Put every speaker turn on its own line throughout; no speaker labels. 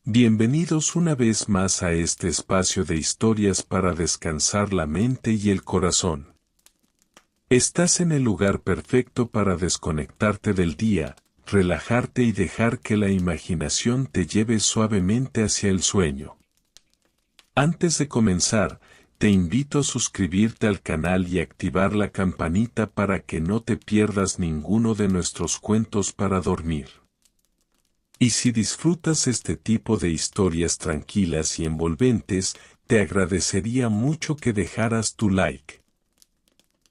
Bienvenidos una vez más a este espacio de historias para descansar la mente y el corazón. Estás en el lugar perfecto para desconectarte del día, relajarte y dejar que la imaginación te lleve suavemente hacia el sueño. Antes de comenzar, te invito a suscribirte al canal y activar la campanita para que no te pierdas ninguno de nuestros cuentos para dormir. Y si disfrutas este tipo de historias tranquilas y envolventes, te agradecería mucho que dejaras tu like.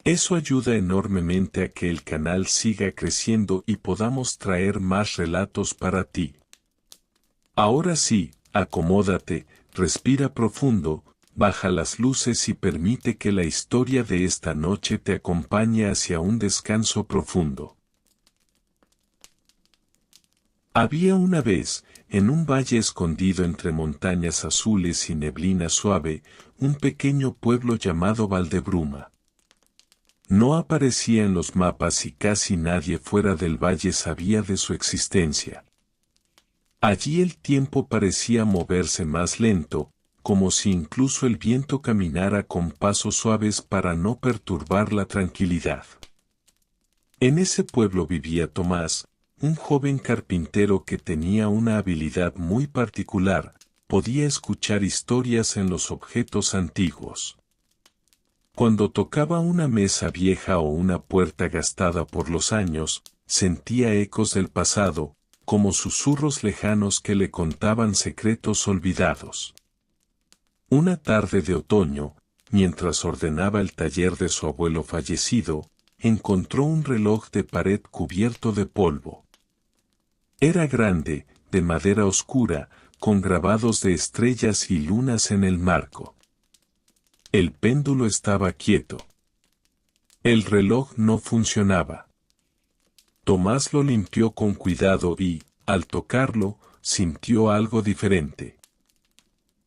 Eso ayuda enormemente a que el canal siga creciendo y podamos traer más relatos para ti. Ahora sí, acomódate, respira profundo, baja las luces y permite que la historia de esta noche te acompañe hacia un descanso profundo. Había una vez, en un valle escondido entre montañas azules y neblina suave, un pequeño pueblo llamado Valdebruma. No aparecía en los mapas y casi nadie fuera del valle sabía de su existencia. Allí el tiempo parecía moverse más lento, como si incluso el viento caminara con pasos suaves para no perturbar la tranquilidad. En ese pueblo vivía Tomás, un joven carpintero que tenía una habilidad muy particular, podía escuchar historias en los objetos antiguos. Cuando tocaba una mesa vieja o una puerta gastada por los años, sentía ecos del pasado, como susurros lejanos que le contaban secretos olvidados. Una tarde de otoño, mientras ordenaba el taller de su abuelo fallecido, encontró un reloj de pared cubierto de polvo. Era grande, de madera oscura, con grabados de estrellas y lunas en el marco. El péndulo estaba quieto. El reloj no funcionaba. Tomás lo limpió con cuidado y, al tocarlo, sintió algo diferente.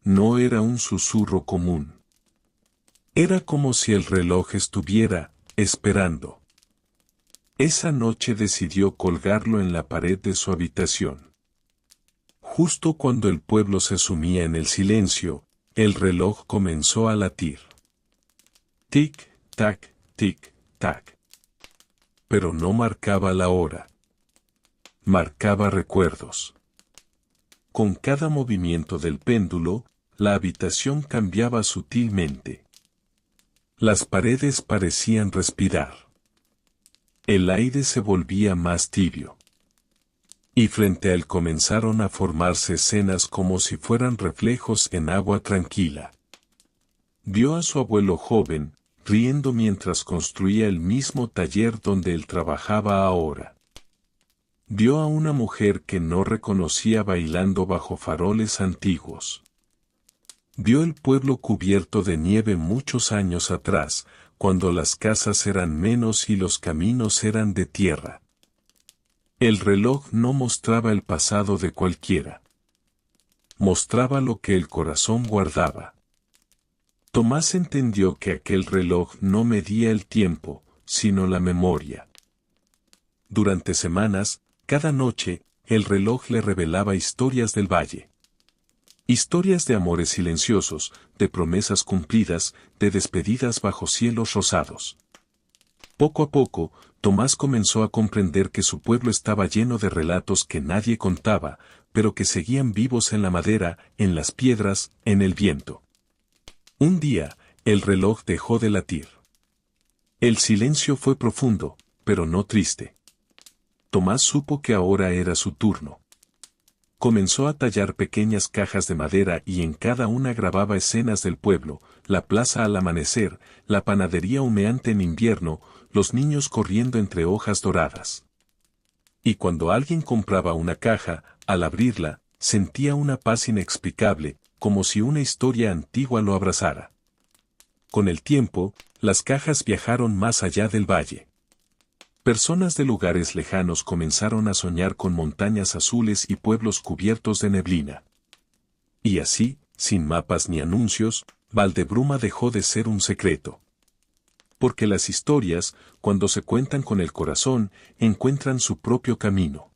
No era un susurro común. Era como si el reloj estuviera, esperando. Esa noche decidió colgarlo en la pared de su habitación. Justo cuando el pueblo se sumía en el silencio, el reloj comenzó a latir. Tic, tac, tic, tac. Pero no marcaba la hora. Marcaba recuerdos. Con cada movimiento del péndulo, la habitación cambiaba sutilmente. Las paredes parecían respirar. El aire se volvía más tibio. Y frente a él comenzaron a formarse escenas como si fueran reflejos en agua tranquila. Vio a su abuelo joven, riendo mientras construía el mismo taller donde él trabajaba ahora. Vio a una mujer que no reconocía bailando bajo faroles antiguos. Vio el pueblo cubierto de nieve muchos años atrás, cuando las casas eran menos y los caminos eran de tierra. El reloj no mostraba el pasado de cualquiera. Mostraba lo que el corazón guardaba. Tomás entendió que aquel reloj no medía el tiempo, sino la memoria. Durante semanas, cada noche, el reloj le revelaba historias del valle. Historias de amores silenciosos, de promesas cumplidas, de despedidas bajo cielos rosados. Poco a poco, Tomás comenzó a comprender que su pueblo estaba lleno de relatos que nadie contaba, pero que seguían vivos en la madera, en las piedras, en el viento. Un día, el reloj dejó de latir. El silencio fue profundo, pero no triste. Tomás supo que ahora era su turno. Comenzó a tallar pequeñas cajas de madera y en cada una grababa escenas del pueblo, la plaza al amanecer, la panadería humeante en invierno, los niños corriendo entre hojas doradas. Y cuando alguien compraba una caja, al abrirla, sentía una paz inexplicable, como si una historia antigua lo abrazara. Con el tiempo, las cajas viajaron más allá del valle. Personas de lugares lejanos comenzaron a soñar con montañas azules y pueblos cubiertos de neblina. Y así, sin mapas ni anuncios, Valdebruma dejó de ser un secreto. Porque las historias, cuando se cuentan con el corazón, encuentran su propio camino.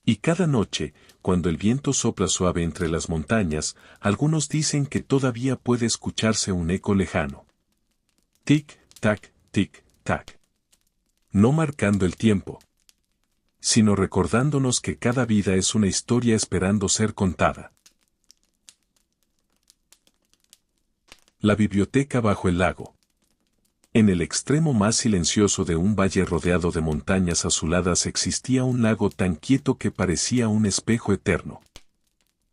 Y cada noche, cuando el viento sopla suave entre las montañas, algunos dicen que todavía puede escucharse un eco lejano. Tic, tac, tic, tac. No marcando el tiempo, sino recordándonos que cada vida es una historia esperando ser contada. La biblioteca bajo el lago. En el extremo más silencioso de un valle rodeado de montañas azuladas existía un lago tan quieto que parecía un espejo eterno.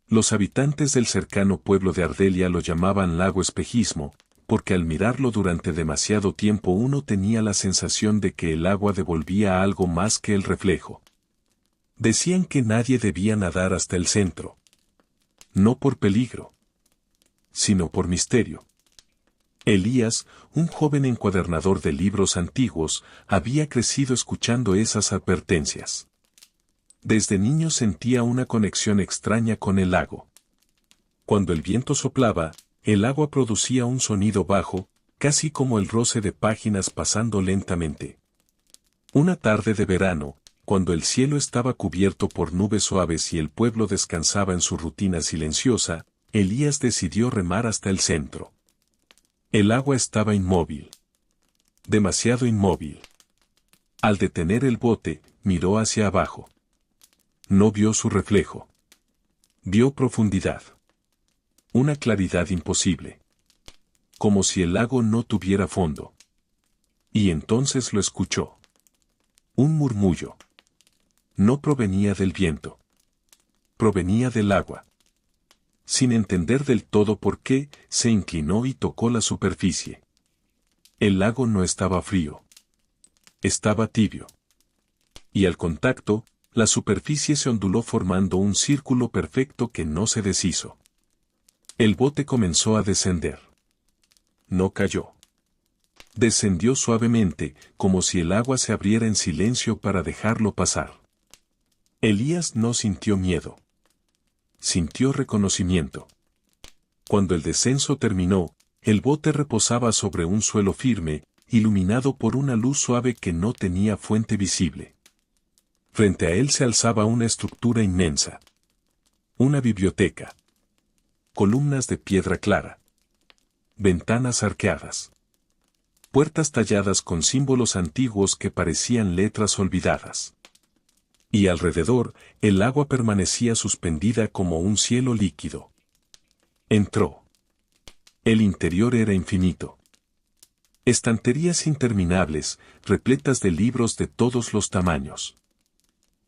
Los habitantes del cercano pueblo de Ardelia lo llamaban lago espejismo, porque al mirarlo durante demasiado tiempo uno tenía la sensación de que el agua devolvía algo más que el reflejo. Decían que nadie debía nadar hasta el centro. No por peligro, sino por misterio. Elías, un joven encuadernador de libros antiguos, había crecido escuchando esas advertencias. Desde niño sentía una conexión extraña con el lago. Cuando el viento soplaba, el agua producía un sonido bajo, casi como el roce de páginas pasando lentamente. Una tarde de verano, cuando el cielo estaba cubierto por nubes suaves y el pueblo descansaba en su rutina silenciosa, Elías decidió remar hasta el centro. El agua estaba inmóvil. Demasiado inmóvil. Al detener el bote, miró hacia abajo. No vio su reflejo. Vio profundidad. Una claridad imposible. Como si el lago no tuviera fondo. Y entonces lo escuchó. Un murmullo. No provenía del viento. Provenía del agua. Sin entender del todo por qué, se inclinó y tocó la superficie. El lago no estaba frío. Estaba tibio. Y al contacto, la superficie se onduló formando un círculo perfecto que no se deshizo. El bote comenzó a descender. No cayó. Descendió suavemente, como si el agua se abriera en silencio para dejarlo pasar. Elías no sintió miedo. Sintió reconocimiento. Cuando el descenso terminó, el bote reposaba sobre un suelo firme, iluminado por una luz suave que no tenía fuente visible. Frente a él se alzaba una estructura inmensa. Una biblioteca. Columnas de piedra clara. Ventanas arqueadas. Puertas talladas con símbolos antiguos que parecían letras olvidadas. Y alrededor, el agua permanecía suspendida como un cielo líquido. Entró. El interior era infinito. Estanterías interminables, repletas de libros de todos los tamaños.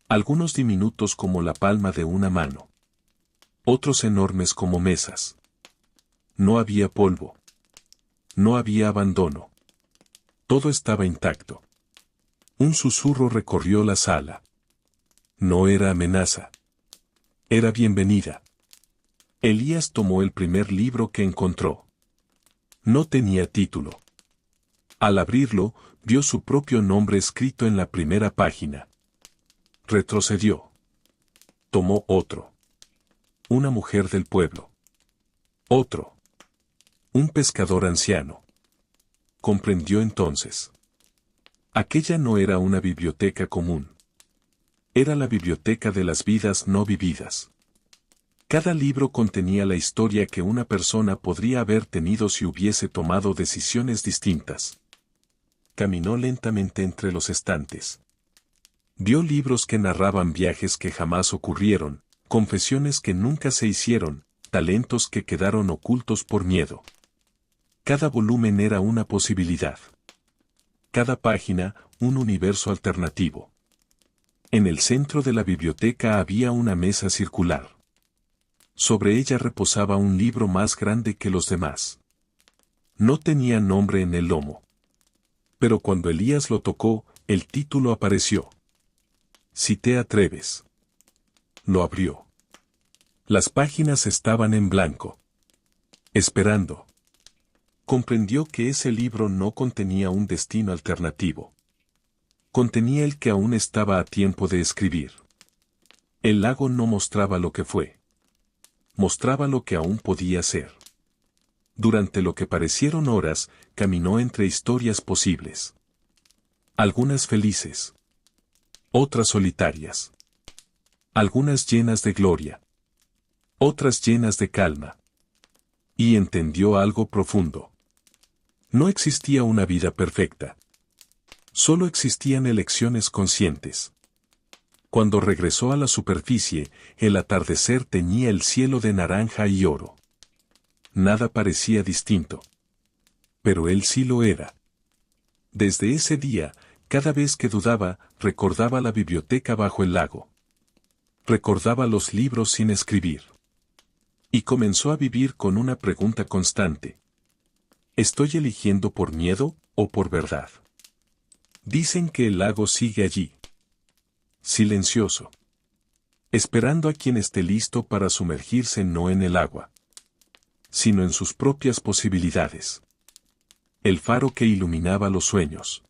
Algunos diminutos como la palma de una mano. Otros enormes como mesas. No había polvo. No había abandono. Todo estaba intacto. Un susurro recorrió la sala. No era amenaza. Era bienvenida. Elías tomó el primer libro que encontró. No tenía título. Al abrirlo, vio su propio nombre escrito en la primera página. Retrocedió. Tomó otro. Una mujer del pueblo. Otro. Un pescador anciano. Comprendió entonces. Aquella no era una biblioteca común. Era la biblioteca de las vidas no vividas. Cada libro contenía la historia que una persona podría haber tenido si hubiese tomado decisiones distintas. Caminó lentamente entre los estantes. Vio libros que narraban viajes que jamás ocurrieron, confesiones que nunca se hicieron, talentos que quedaron ocultos por miedo. Cada volumen era una posibilidad. Cada página, un universo alternativo. En el centro de la biblioteca había una mesa circular. Sobre ella reposaba un libro más grande que los demás. No tenía nombre en el lomo. Pero cuando Elías lo tocó, el título apareció. Si te atreves. Lo abrió. Las páginas estaban en blanco. Esperando. Comprendió que ese libro no contenía un destino alternativo. Contenía el que aún estaba a tiempo de escribir. El lago no mostraba lo que fue. Mostraba lo que aún podía ser. Durante lo que parecieron horas, caminó entre historias posibles. Algunas felices. Otras solitarias. algunas llenas de gloria, otras llenas de calma. Y entendió algo profundo. No existía una vida perfecta. Solo existían elecciones conscientes. Cuando regresó a la superficie, el atardecer teñía el cielo de naranja y oro. Nada parecía distinto. Pero él sí lo era. Desde ese día, cada vez que dudaba, recordaba la biblioteca bajo el lago. Recordaba los libros sin escribir. Y comenzó a vivir con una pregunta constante. ¿Estoy eligiendo por miedo o por verdad? Dicen que el lago sigue allí. Silencioso. Esperando a quien esté listo para sumergirse no en el agua, sino en sus propias posibilidades. El faro que iluminaba los sueños.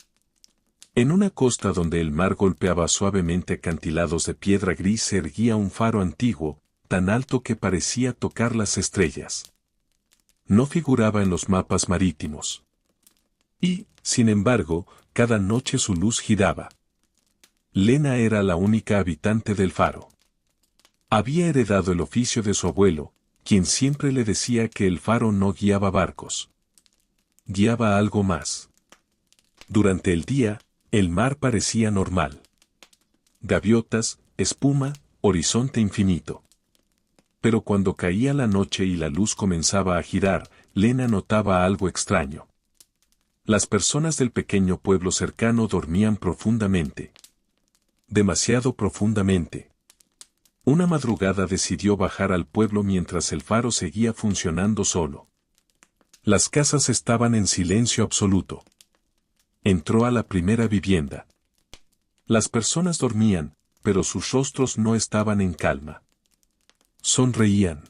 En una costa donde el mar golpeaba suavemente acantilados de piedra gris se erguía un faro antiguo, tan alto que parecía tocar las estrellas. No figuraba en los mapas marítimos. Y, sin embargo, cada noche su luz giraba. Lena era la única habitante del faro. Había heredado el oficio de su abuelo, quien siempre le decía que el faro no guiaba barcos. Guiaba algo más. Durante el día, el mar parecía normal. Gaviotas, espuma, horizonte infinito. Pero cuando caía la noche y la luz comenzaba a girar, Lena notaba algo extraño. Las personas del pequeño pueblo cercano dormían profundamente. Demasiado profundamente. Una madrugada decidió bajar al pueblo mientras el faro seguía funcionando solo. Las casas estaban en silencio absoluto. Entró a la primera vivienda. Las personas dormían, pero sus rostros no estaban en calma. Sonreían.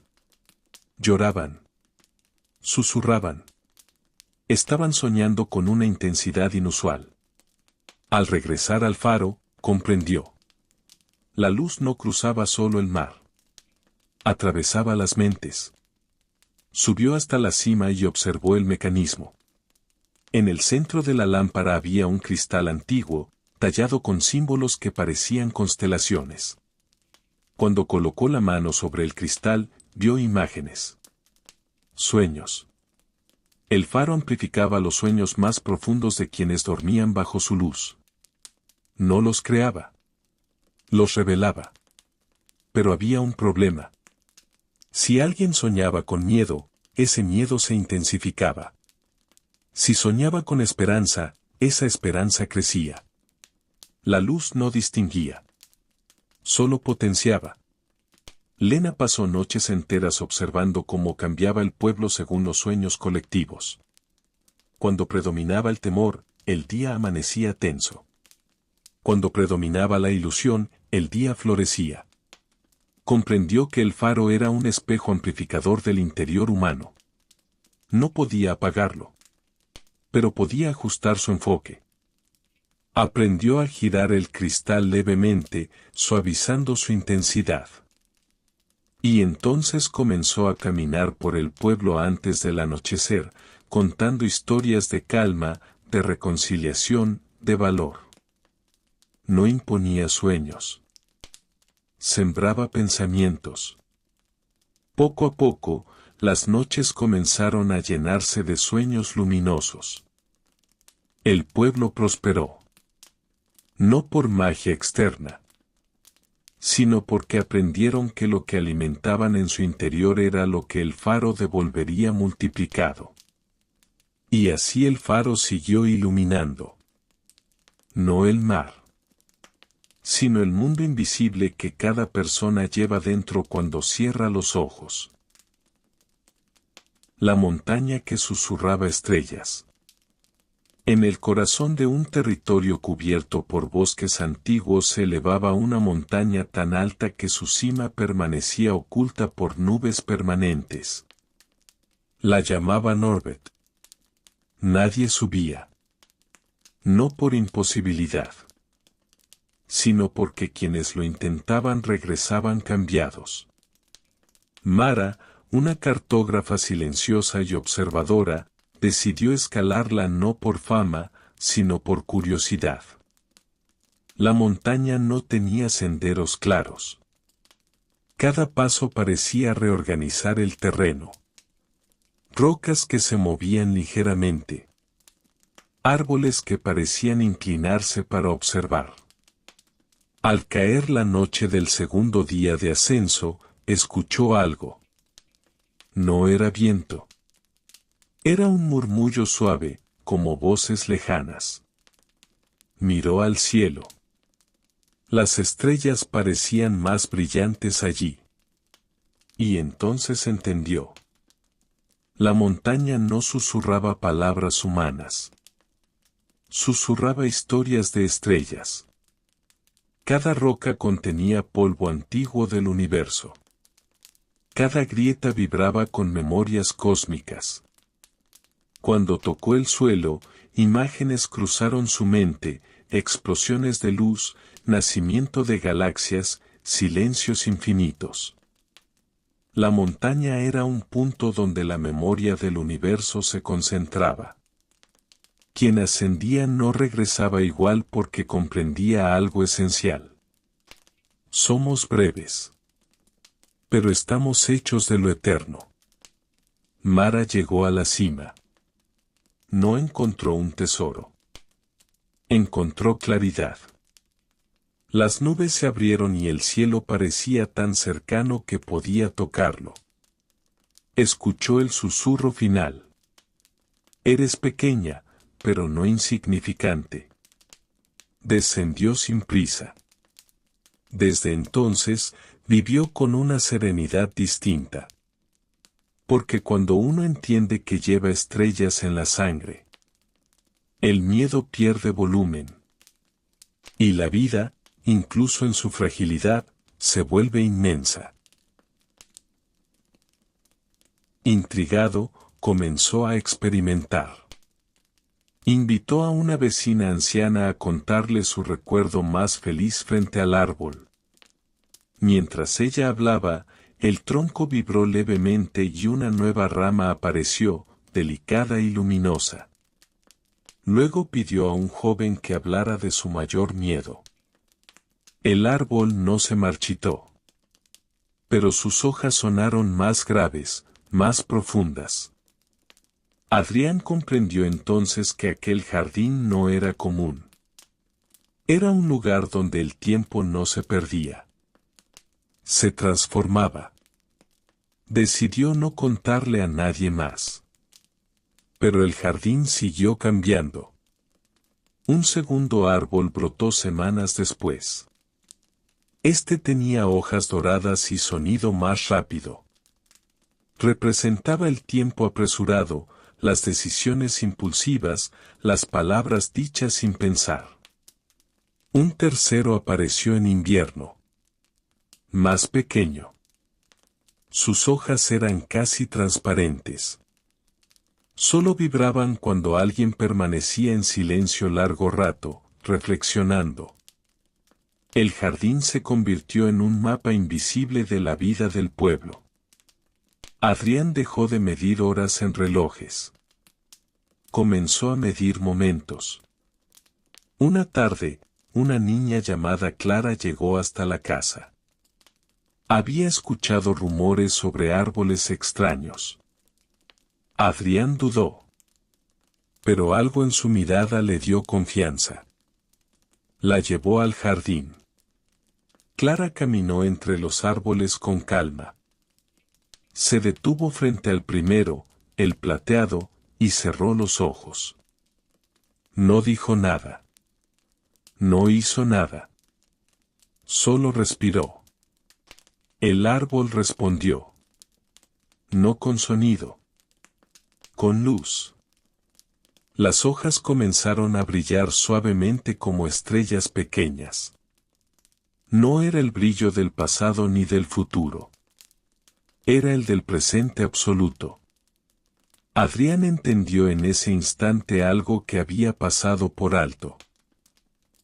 Lloraban. Susurraban. Estaban soñando con una intensidad inusual. Al regresar al faro, comprendió. La luz no cruzaba solo el mar. Atravesaba las mentes. Subió hasta la cima y observó el mecanismo. En el centro de la lámpara había un cristal antiguo, tallado con símbolos que parecían constelaciones. Cuando colocó la mano sobre el cristal, vio imágenes. Sueños. El faro amplificaba los sueños más profundos de quienes dormían bajo su luz. No los creaba. Los revelaba. Pero había un problema. Si alguien soñaba con miedo, ese miedo se intensificaba. Si soñaba con esperanza, esa esperanza crecía. La luz no distinguía. Solo potenciaba. Lena pasó noches enteras observando cómo cambiaba el pueblo según los sueños colectivos. Cuando predominaba el temor, el día amanecía tenso. Cuando predominaba la ilusión, el día florecía. Comprendió que el faro era un espejo amplificador del interior humano. No podía apagarlo. Pero podía ajustar su enfoque. Aprendió a girar el cristal levemente, suavizando su intensidad. Y entonces comenzó a caminar por el pueblo antes del anochecer, contando historias de calma, de reconciliación, de valor. No imponía sueños. Sembraba pensamientos. Poco a poco, las noches comenzaron a llenarse de sueños luminosos. El pueblo prosperó. No por magia externa, sino porque aprendieron que lo que alimentaban en su interior era lo que el faro devolvería multiplicado. Y así el faro siguió iluminando. No el mar, sino el mundo invisible que cada persona lleva dentro cuando cierra los ojos. La montaña que susurraba estrellas. En el corazón de un territorio cubierto por bosques antiguos se elevaba una montaña tan alta que su cima permanecía oculta por nubes permanentes. La llamaban Orbet. Nadie subía. No por imposibilidad, sino porque quienes lo intentaban regresaban cambiados. Mara, una cartógrafa silenciosa y observadora, decidió escalarla no por fama, sino por curiosidad. La montaña no tenía senderos claros. Cada paso parecía reorganizar el terreno. Rocas que se movían ligeramente. Árboles que parecían inclinarse para observar. Al caer la noche del segundo día de ascenso, escuchó algo. No era viento. Era un murmullo suave, como voces lejanas. Miró al cielo. Las estrellas parecían más brillantes allí. Y entonces entendió. La montaña no susurraba palabras humanas. Susurraba historias de estrellas. Cada roca contenía polvo antiguo del universo. Cada grieta vibraba con memorias cósmicas. Cuando tocó el suelo, imágenes cruzaron su mente, explosiones de luz, nacimiento de galaxias, silencios infinitos. La montaña era un punto donde la memoria del universo se concentraba. Quien ascendía no regresaba igual porque comprendía algo esencial. Somos breves. Pero estamos hechos de lo eterno. Mara llegó a la cima. No encontró un tesoro. Encontró claridad. Las nubes se abrieron y el cielo parecía tan cercano que podía tocarlo. Escuchó el susurro final. Eres pequeña, pero no insignificante. Descendió sin prisa. Desde entonces, vivió con una serenidad distinta. Porque cuando uno entiende que lleva estrellas en la sangre, el miedo pierde volumen. Y la vida, incluso en su fragilidad, se vuelve inmensa. Intrigado, comenzó a experimentar. Invitó a una vecina anciana a contarle su recuerdo más feliz frente al árbol. Mientras ella hablaba, el tronco vibró levemente y una nueva rama apareció, delicada y luminosa. Luego pidió a un joven que hablara de su mayor miedo. El árbol no se marchitó. Pero sus hojas sonaron más graves, más profundas. Adrián comprendió entonces que aquel jardín no era común. Era un lugar donde el tiempo no se perdía. Se transformaba. Decidió no contarle a nadie más. Pero el jardín siguió cambiando. Un segundo árbol brotó semanas después. Este tenía hojas doradas y sonido más rápido. Representaba el tiempo apresurado, las decisiones impulsivas, las palabras dichas sin pensar. Un tercero apareció en invierno. Más pequeño. Sus hojas eran casi transparentes. Solo vibraban cuando alguien permanecía en silencio largo rato, reflexionando. El jardín se convirtió en un mapa invisible de la vida del pueblo. Adrián dejó de medir horas en relojes. Comenzó a medir momentos. Una tarde, una niña llamada Clara llegó hasta la casa. Había escuchado rumores sobre árboles extraños. Adrián dudó. Pero algo en su mirada le dio confianza. La llevó al jardín. Clara caminó entre los árboles con calma. Se detuvo frente al primero, el plateado, y cerró los ojos. No dijo nada. No hizo nada. Solo respiró. El árbol respondió. No con sonido. Con luz. Las hojas comenzaron a brillar suavemente como estrellas pequeñas. No era el brillo del pasado ni del futuro. Era el del presente absoluto. Adrián entendió en ese instante algo que había pasado por alto.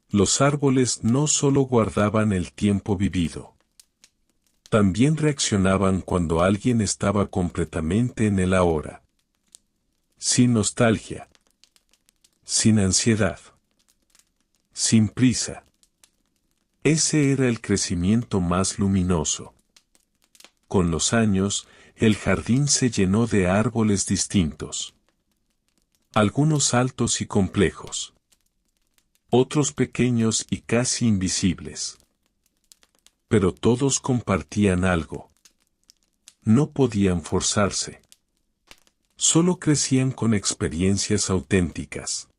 Los árboles no solo guardaban el tiempo vivido. También reaccionaban cuando alguien estaba completamente en el ahora. Sin nostalgia. Sin ansiedad. Sin prisa. Ese era el crecimiento más luminoso. con los años, el jardín se llenó de árboles distintos. Algunos altos y complejos. Otros pequeños y casi invisibles. Pero todos compartían algo. No podían forzarse. Solo crecían con experiencias auténticas.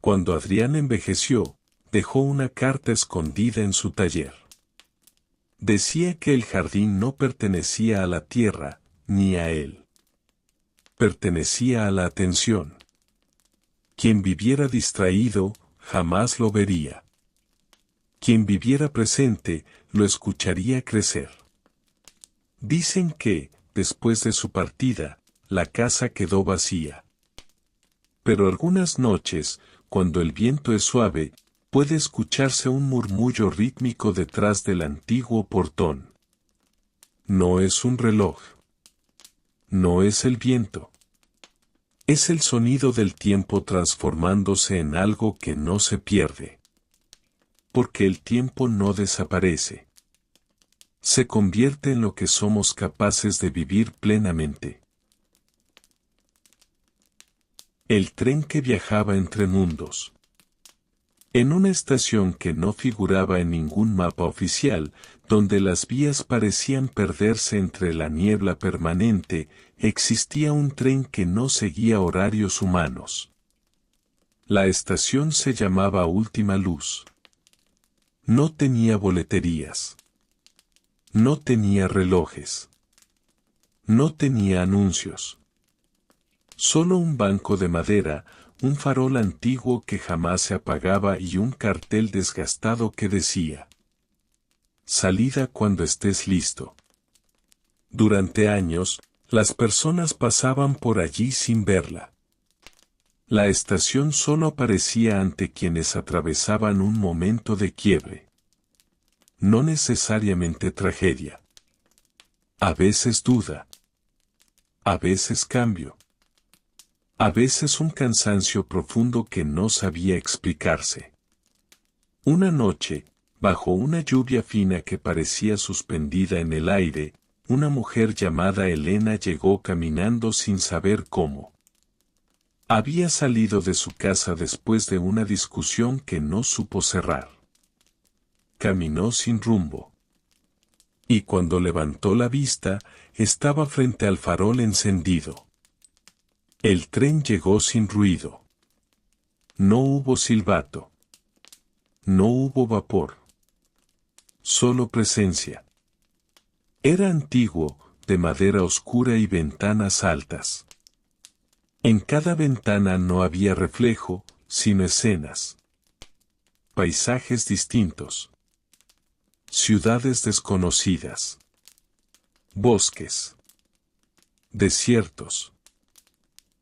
Cuando Adrián envejeció, dejó una carta escondida en su taller. Decía que el jardín no pertenecía a la tierra, ni a él. Pertenecía a la atención. Quien viviera distraído, jamás lo vería. Quien viviera presente, lo escucharía crecer. Dicen que, después de su partida, la casa quedó vacía. Pero algunas noches, cuando el viento es suave, puede escucharse un murmullo rítmico detrás del antiguo portón. No es un reloj. No es el viento. Es el sonido del tiempo transformándose en algo que no se pierde. Porque el tiempo no desaparece. Se convierte en lo que somos capaces de vivir plenamente. El tren que viajaba entre mundos. En una estación que no figuraba en ningún mapa oficial, donde las vías parecían perderse entre la niebla permanente, existía un tren que no seguía horarios humanos. La estación se llamaba Última Luz. No tenía boleterías. No tenía relojes. No tenía anuncios. Solo un banco de madera, un farol antiguo que jamás se apagaba y un cartel desgastado que decía: salida cuando estés listo. Durante años, las personas pasaban por allí sin verla. La estación solo aparecía ante quienes atravesaban un momento de quiebre. No necesariamente tragedia. A veces duda. A veces cambio. A veces un cansancio profundo que no sabía explicarse. Una noche, bajo una lluvia fina que parecía suspendida en el aire, una mujer llamada Elena llegó caminando sin saber cómo. Había salido de su casa después de una discusión que no supo cerrar. Caminó sin rumbo. Y cuando levantó la vista, estaba frente al farol encendido. El tren llegó sin ruido. No hubo silbato. No hubo vapor. Solo presencia. Era antiguo, de madera oscura y ventanas altas. En cada ventana no había reflejo, sino escenas. Paisajes distintos. Ciudades desconocidas. Bosques. Desiertos.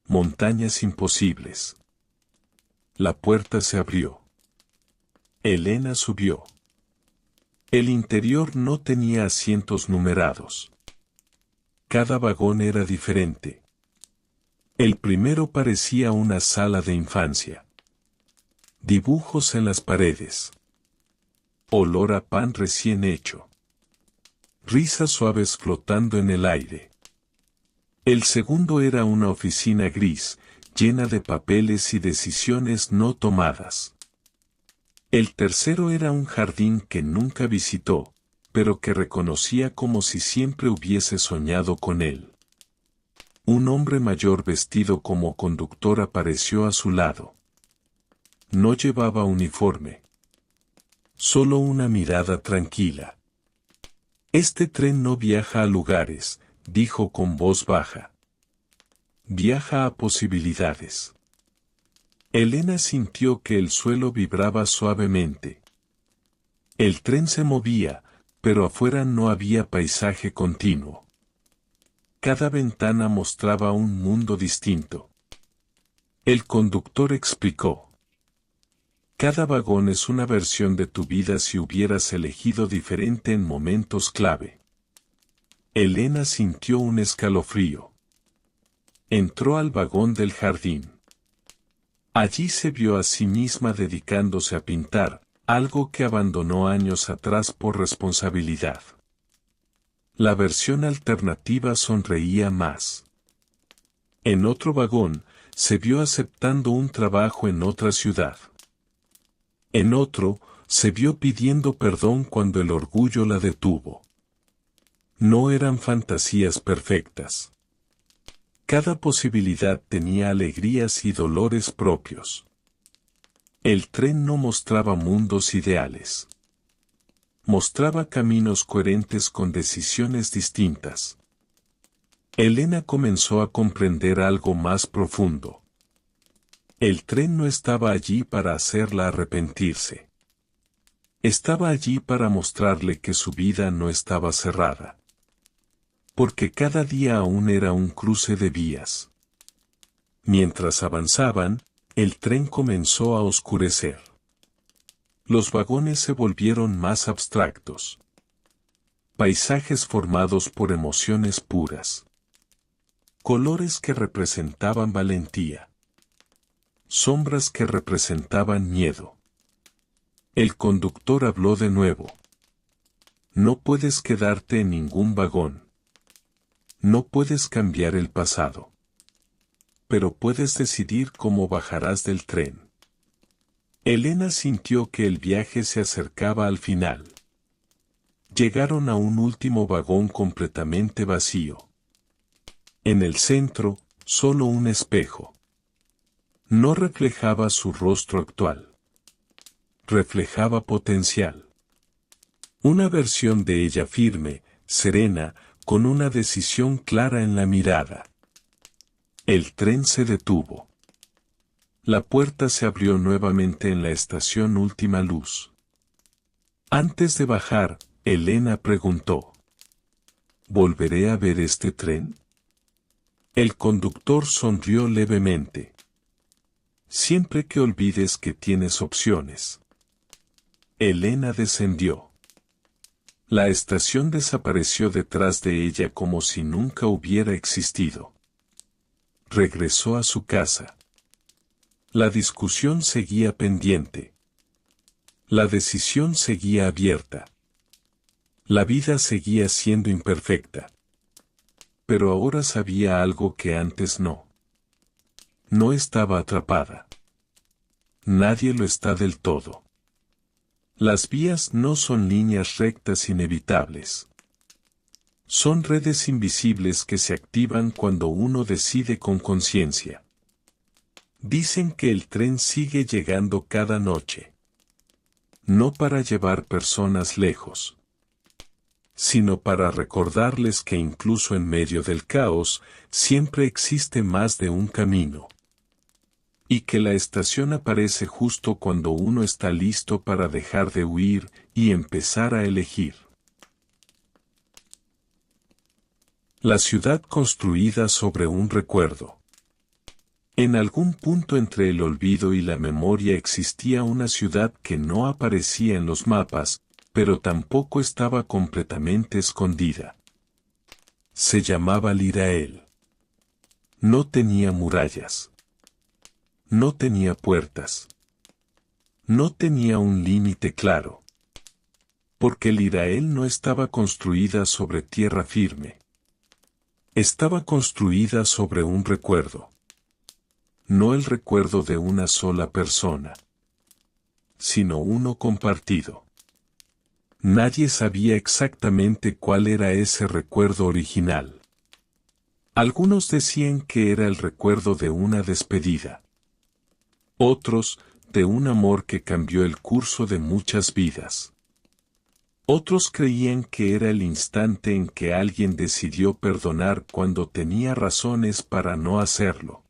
Montañas imposibles. La puerta se abrió. Elena subió. El interior no tenía asientos numerados. Cada vagón era diferente. El primero parecía una sala de infancia. Dibujos en las paredes. Olor a pan recién hecho. Risas suaves flotando en el aire. El segundo era una oficina gris, llena de papeles y decisiones no tomadas. El tercero era un jardín que nunca visitó, pero que reconocía como si siempre hubiese soñado con él. Un hombre mayor vestido como conductor apareció a su lado. No llevaba uniforme. Solo una mirada tranquila. Este tren no viaja a lugares, dijo con voz baja. Viaja a posibilidades. Elena sintió que el suelo vibraba suavemente. El tren se movía, pero afuera no había paisaje continuo. Cada ventana mostraba un mundo distinto. El conductor explicó. Cada vagón es una versión de tu vida si hubieras elegido diferente en momentos clave. Elena sintió un escalofrío. Entró al vagón del jardín. Allí se vio a sí misma dedicándose a pintar, algo que abandonó años atrás por responsabilidad. La versión alternativa sonreía más. En otro vagón, se vio aceptando un trabajo en otra ciudad. En otro, se vio pidiendo perdón cuando el orgullo la detuvo. No eran fantasías perfectas. Cada posibilidad tenía alegrías y dolores propios. El tren no mostraba mundos ideales. Mostraba caminos coherentes con decisiones distintas. Elena comenzó a comprender algo más profundo. El tren no estaba allí para hacerla arrepentirse. Estaba allí para mostrarle que su vida no estaba cerrada. Porque cada día aún era un cruce de vías. Mientras avanzaban, el tren comenzó a oscurecer. Los vagones se volvieron más abstractos. Paisajes formados por emociones puras. Colores que representaban valentía. Sombras que representaban miedo. El conductor habló de nuevo. No puedes quedarte en ningún vagón. No puedes cambiar el pasado. Pero puedes decidir cómo bajarás del tren. Elena sintió que el viaje se acercaba al final. Llegaron a un último vagón completamente vacío. En el centro, solo un espejo. No reflejaba su rostro actual. Reflejaba potencial. Una versión de ella firme, serena, con una decisión clara en la mirada. El tren se detuvo. La puerta se abrió nuevamente en la estación Última Luz. Antes de bajar, Elena preguntó: ¿volveré a ver este tren? El conductor sonrió levemente. Siempre que olvides que tienes opciones. Elena descendió. La estación desapareció detrás de ella como si nunca hubiera existido. Regresó a su casa. La discusión seguía pendiente. La decisión seguía abierta. La vida seguía siendo imperfecta. Pero ahora sabía algo que antes no. No estaba atrapada. Nadie lo está del todo. Las vías no son líneas rectas inevitables. Son redes invisibles que se activan cuando uno decide con conciencia. Dicen que el tren sigue llegando cada noche. No para llevar personas lejos, sino para recordarles que incluso en medio del caos, siempre existe más de un camino. Y que la estación aparece justo cuando uno está listo para dejar de huir y empezar a elegir. La ciudad construida sobre un recuerdo. En algún punto entre el olvido y la memoria existía una ciudad que no aparecía en los mapas, pero tampoco estaba completamente escondida. Se llamaba Lirael. No tenía murallas. No tenía puertas. No tenía un límite claro. Porque Lirael no estaba construida sobre tierra firme. Estaba construida sobre un recuerdo. No el recuerdo de una sola persona, sino uno compartido. Nadie sabía exactamente cuál era ese recuerdo original. Algunos decían que era el recuerdo de una despedida. Otros, de un amor que cambió el curso de muchas vidas. Otros creían que era el instante en que alguien decidió perdonar cuando tenía razones para no hacerlo.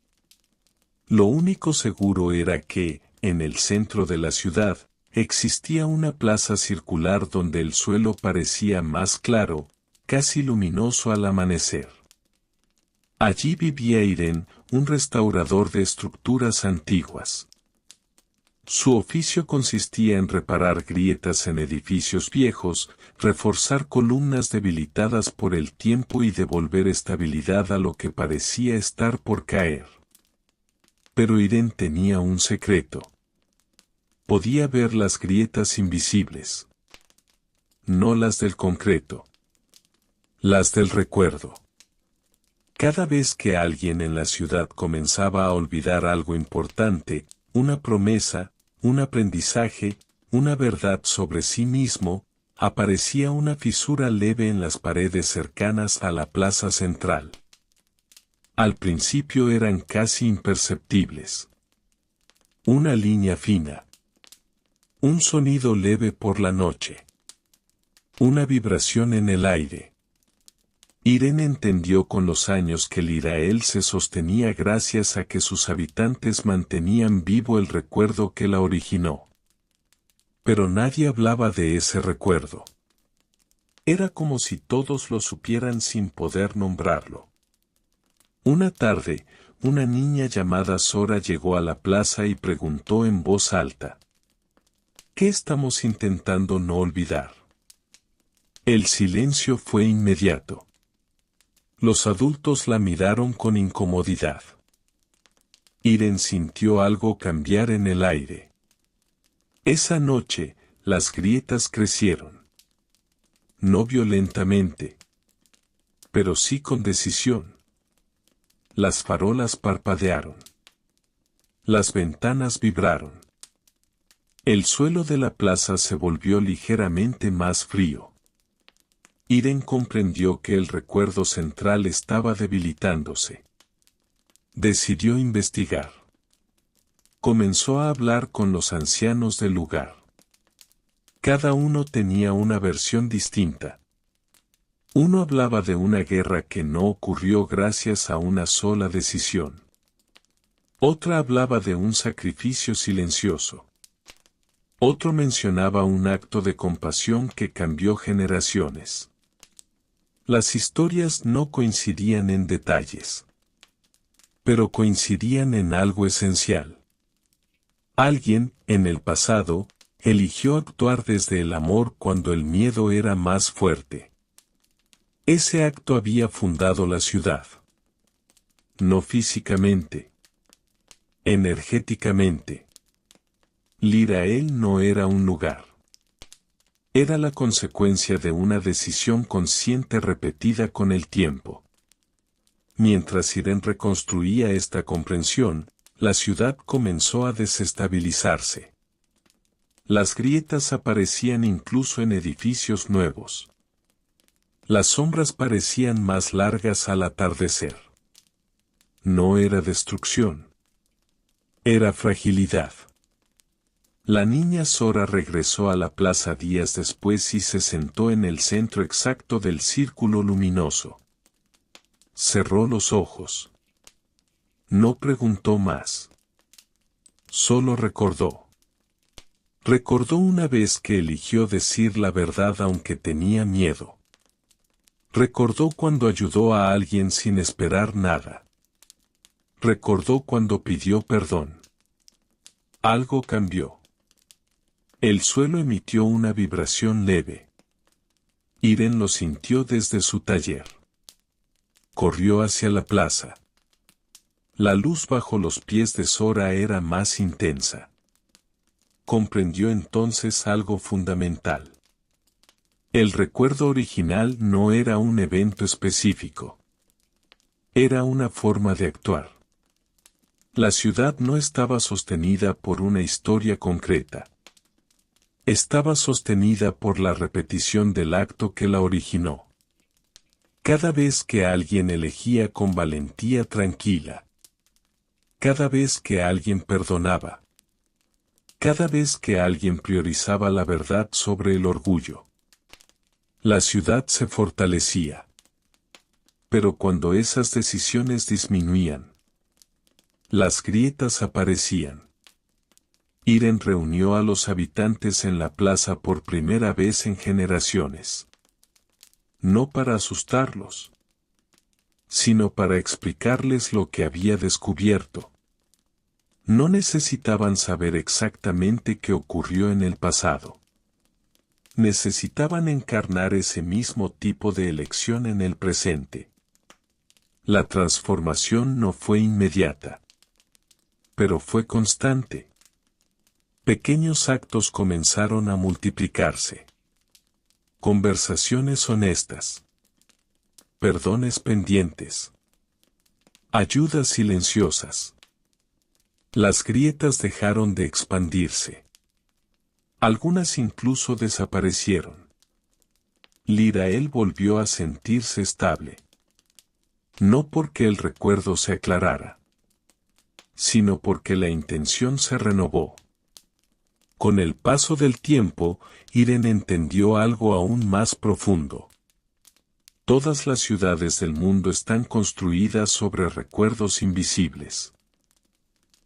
Lo único seguro era que, en el centro de la ciudad, existía una plaza circular donde el suelo parecía más claro, casi luminoso al amanecer. Allí vivía Irene, un restaurador de estructuras antiguas. Su oficio consistía en reparar grietas en edificios viejos, reforzar columnas debilitadas por el tiempo y devolver estabilidad a lo que parecía estar por caer. Pero Irene tenía un secreto. Podía ver las grietas invisibles. No las del concreto. Las del recuerdo. Cada vez que alguien en la ciudad comenzaba a olvidar algo importante, una promesa, un aprendizaje, una verdad sobre sí mismo, aparecía una fisura leve en las paredes cercanas a la plaza central. Al principio eran casi imperceptibles. Una línea fina. Un sonido leve por la noche. Una vibración en el aire. Irene entendió con los años que el Irael se sostenía gracias a que sus habitantes mantenían vivo el recuerdo que la originó. Pero nadie hablaba de ese recuerdo. Era como si todos lo supieran sin poder nombrarlo. Una tarde, una niña llamada Sora llegó a la plaza y preguntó en voz alta: ¿qué estamos intentando no olvidar? El silencio fue inmediato. Los adultos la miraron con incomodidad. Irene sintió algo cambiar en el aire. Esa noche, las grietas crecieron. No violentamente, pero sí con decisión. Las farolas parpadearon. Las ventanas vibraron. El suelo de la plaza se volvió ligeramente más frío. Irene comprendió que el recuerdo central estaba debilitándose. Decidió investigar. Comenzó a hablar con los ancianos del lugar. Cada uno tenía una versión distinta. Uno hablaba de una guerra que no ocurrió gracias a una sola decisión. Otra hablaba de un sacrificio silencioso. Otro mencionaba un acto de compasión que cambió generaciones. Las historias no coincidían en detalles, pero coincidían en algo esencial. Alguien, en el pasado, eligió actuar desde el amor cuando el miedo era más fuerte. Ese acto había fundado la ciudad. No físicamente, energéticamente. L'Irael no era un lugar. Era la consecuencia de una decisión consciente repetida con el tiempo. Mientras Irene reconstruía esta comprensión, la ciudad comenzó a desestabilizarse. Las grietas aparecían incluso en edificios nuevos. Las sombras parecían más largas al atardecer. No era destrucción. Era fragilidad. La niña Sora regresó a la plaza días después y se sentó en el centro exacto del círculo luminoso. Cerró los ojos. No preguntó más. Solo recordó. Recordó una vez que eligió decir la verdad aunque tenía miedo. Recordó cuando ayudó a alguien sin esperar nada. Recordó cuando pidió perdón. Algo cambió. El suelo emitió una vibración leve. Irene lo sintió desde su taller. Corrió hacia la plaza. La luz bajo los pies de Sora era más intensa. Comprendió entonces algo fundamental. El recuerdo original no era un evento específico. Era una forma de actuar. La ciudad no estaba sostenida por una historia concreta. Estaba sostenida por la repetición del acto que la originó. Cada vez que alguien elegía con valentía tranquila. Cada vez que alguien perdonaba. Cada vez que alguien priorizaba la verdad sobre el orgullo. La ciudad se fortalecía. Pero cuando esas decisiones disminuían, las grietas aparecían. Irene reunió a los habitantes en la plaza por primera vez en generaciones. No para asustarlos, sino para explicarles lo que había descubierto. No necesitaban saber exactamente qué ocurrió en el pasado. Necesitaban encarnar ese mismo tipo de elección en el presente. La transformación no fue inmediata, pero fue constante. Pequeños actos comenzaron a multiplicarse. Conversaciones honestas. perdones pendientes. Ayudas silenciosas. Las grietas dejaron de expandirse. Algunas incluso desaparecieron. Lirael volvió a sentirse estable. No porque el recuerdo se aclarara, sino porque la intención se renovó. Con el paso del tiempo, Irene entendió algo aún más profundo. Todas las ciudades del mundo están construidas sobre recuerdos invisibles.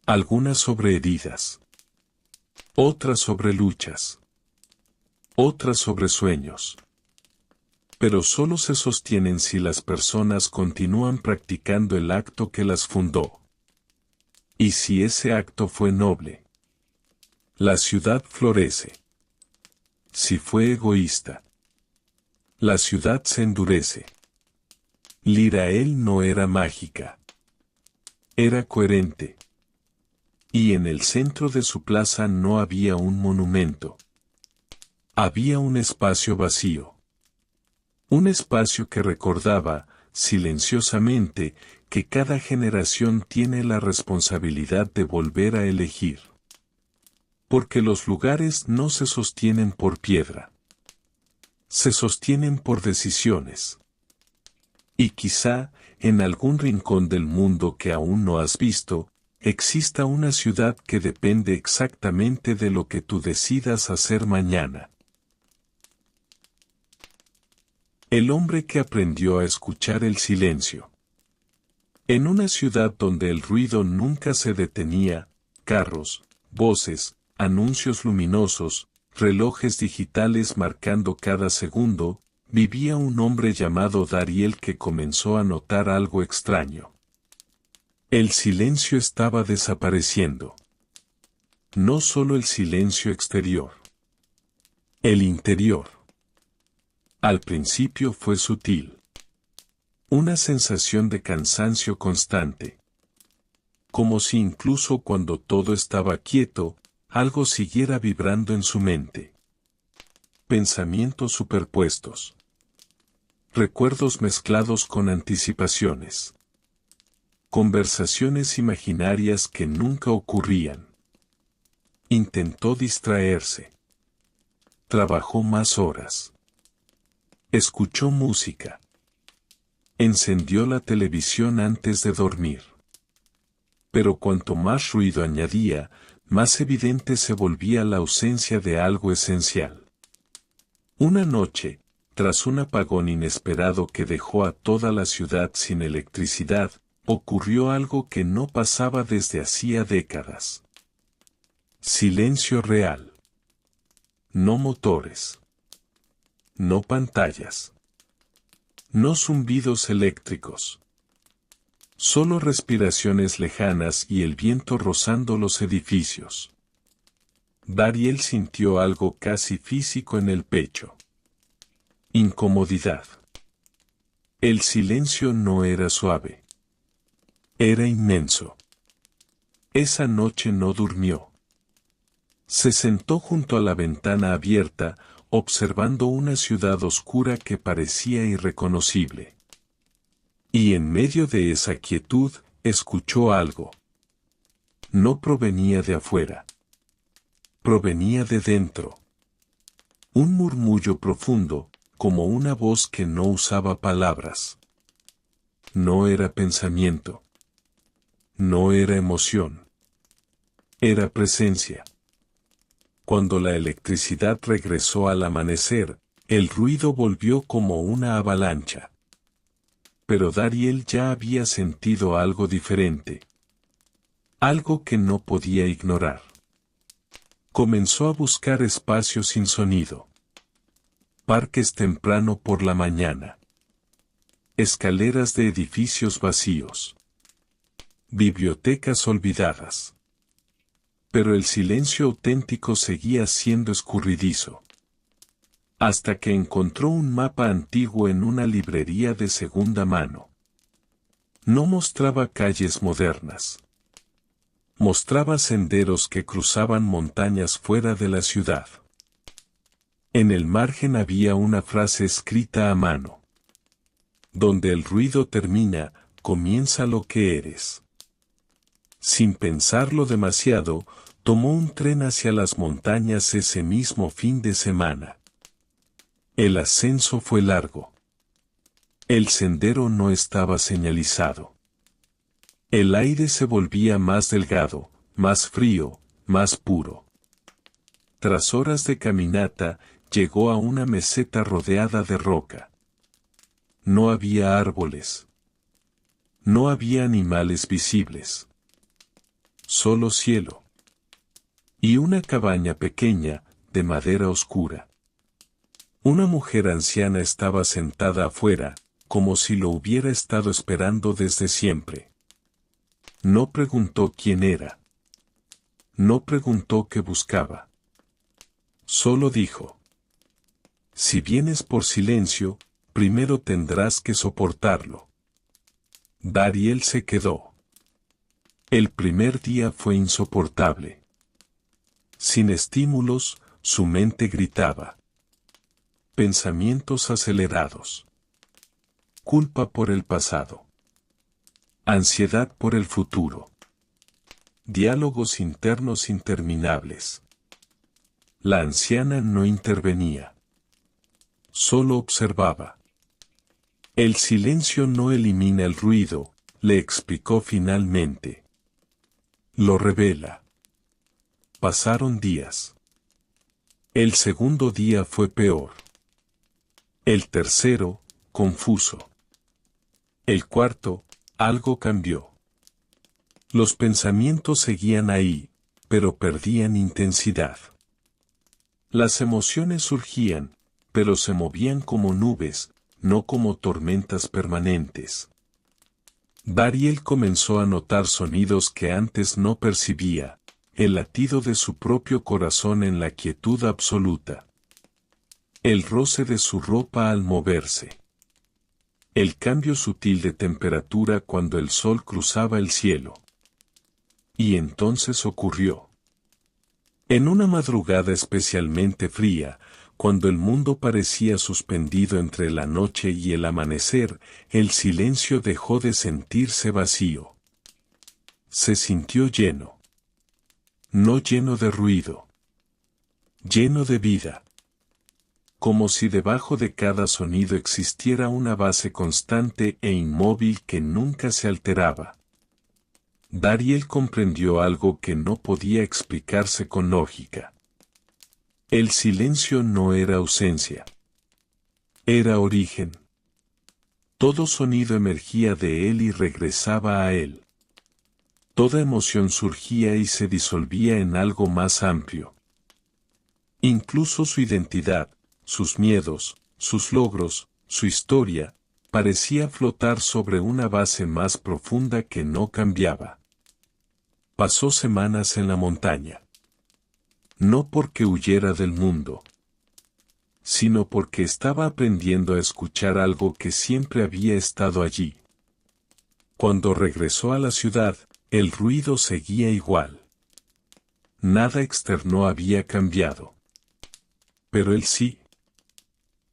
Algunas sobre heridas. Otras sobre luchas. Otras sobre sueños. Pero solo se sostienen si las personas continúan practicando el acto que las fundó. Y si ese acto fue noble. La ciudad florece. Si fue egoísta. La ciudad se endurece. Lirael no era mágica. Era coherente. Y en el centro de su plaza no había un monumento. Había un espacio vacío. Un espacio que recordaba, silenciosamente, que cada generación tiene la responsabilidad de volver a elegir. Porque los lugares no se sostienen por piedra. Se sostienen por decisiones. Y quizá, en algún rincón del mundo que aún no has visto, exista una ciudad que depende exactamente de lo que tú decidas hacer mañana. El hombre que aprendió a escuchar el silencio. En una ciudad donde el ruido nunca se detenía, carros, voces, anuncios luminosos, relojes digitales marcando cada segundo, vivía un hombre llamado Dariel que comenzó a notar algo extraño. El silencio estaba desapareciendo. No solo el silencio exterior. El interior. Al principio fue sutil. Una sensación de cansancio constante. Como si incluso cuando todo estaba quieto, algo siguiera vibrando en su mente. Pensamientos superpuestos. Recuerdos mezclados con anticipaciones. Conversaciones imaginarias que nunca ocurrían. Intentó distraerse. Trabajó más horas. Escuchó música. Encendió la televisión antes de dormir. Pero cuanto más ruido añadía, más evidente se volvía la ausencia de algo esencial. Una noche, tras un apagón inesperado que dejó a toda la ciudad sin electricidad, ocurrió algo que no pasaba desde hacía décadas. Silencio real. No motores. No pantallas. No zumbidos eléctricos. Solo respiraciones lejanas y el viento rozando los edificios. Dariel sintió algo casi físico en el pecho. Incomodidad. El silencio no era suave. Era inmenso. Esa noche no durmió. Se sentó junto a la ventana abierta, observando una ciudad oscura que parecía irreconocible. Y en medio de esa quietud, escuchó algo. No provenía de afuera. Provenía de dentro. Un murmullo profundo, como una voz que no usaba palabras. No era pensamiento. No era emoción. Era presencia. Cuando la electricidad regresó al amanecer, el ruido volvió como una avalancha. Pero Dariel ya había sentido algo diferente. Algo que no podía ignorar. Comenzó a buscar espacios sin sonido. Parques temprano por la mañana. Escaleras de edificios vacíos. Bibliotecas olvidadas. Pero el silencio auténtico seguía siendo escurridizo. Hasta que encontró un mapa antiguo en una librería de segunda mano. No mostraba calles modernas. Mostraba senderos que cruzaban montañas fuera de la ciudad. En el margen había una frase escrita a mano. Donde el ruido termina, comienza lo que eres. Sin pensarlo demasiado, tomó un tren hacia las montañas ese mismo fin de semana. El ascenso fue largo. El sendero no estaba señalizado. El aire se volvía más delgado, más frío, más puro. Tras horas de caminata, llegó a una meseta rodeada de roca. No había árboles. No había animales visibles. Solo cielo. Y una cabaña pequeña, de madera oscura. Una mujer anciana estaba sentada afuera, como si lo hubiera estado esperando desde siempre. No preguntó quién era. No preguntó qué buscaba. Solo dijo: si vienes por silencio, primero tendrás que soportarlo. Dariel se quedó. El primer día fue insoportable. Sin estímulos, su mente gritaba. Pensamientos acelerados. Culpa por el pasado. Ansiedad por el futuro. Diálogos internos interminables. La anciana no intervenía. Solo observaba. El silencio no elimina el ruido, le explicó finalmente. Lo revela. Pasaron días. El segundo día fue peor. El tercero, confuso. El cuarto, algo cambió. Los pensamientos seguían ahí, pero perdían intensidad. Las emociones surgían, pero se movían como nubes, no como tormentas permanentes. Dariel comenzó a notar sonidos que antes no percibía, el latido de su propio corazón en la quietud absoluta. El roce de su ropa al moverse. El cambio sutil de temperatura cuando el sol cruzaba el cielo. Y entonces ocurrió. En una madrugada especialmente fría, cuando el mundo parecía suspendido entre la noche y el amanecer, el silencio dejó de sentirse vacío. Se sintió lleno. No lleno de ruido. Lleno de vida. Como si debajo de cada sonido existiera una base constante e inmóvil que nunca se alteraba. Dariel comprendió algo que no podía explicarse con lógica. El silencio no era ausencia. Era origen. Todo sonido emergía de él y regresaba a él. Toda emoción surgía y se disolvía en algo más amplio. Incluso su identidad, sus miedos, sus logros, su historia, parecía flotar sobre una base más profunda que no cambiaba. Pasó semanas en la montaña. No porque huyera del mundo, sino porque estaba aprendiendo a escuchar algo que siempre había estado allí. Cuando regresó a la ciudad, el ruido seguía igual. Nada externo había cambiado. Pero él sí.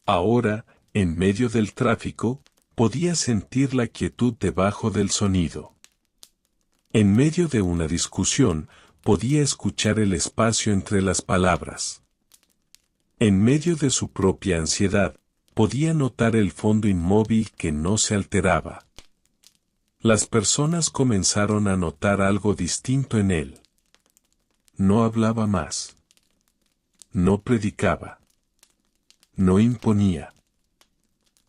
Ahora, en medio del tráfico, podía sentir la quietud debajo del sonido. En medio de una discusión, podía escuchar el espacio entre las palabras. En medio de su propia ansiedad, podía notar el fondo inmóvil que no se alteraba. Las personas comenzaron a notar algo distinto en él. No hablaba más. No predicaba. No imponía.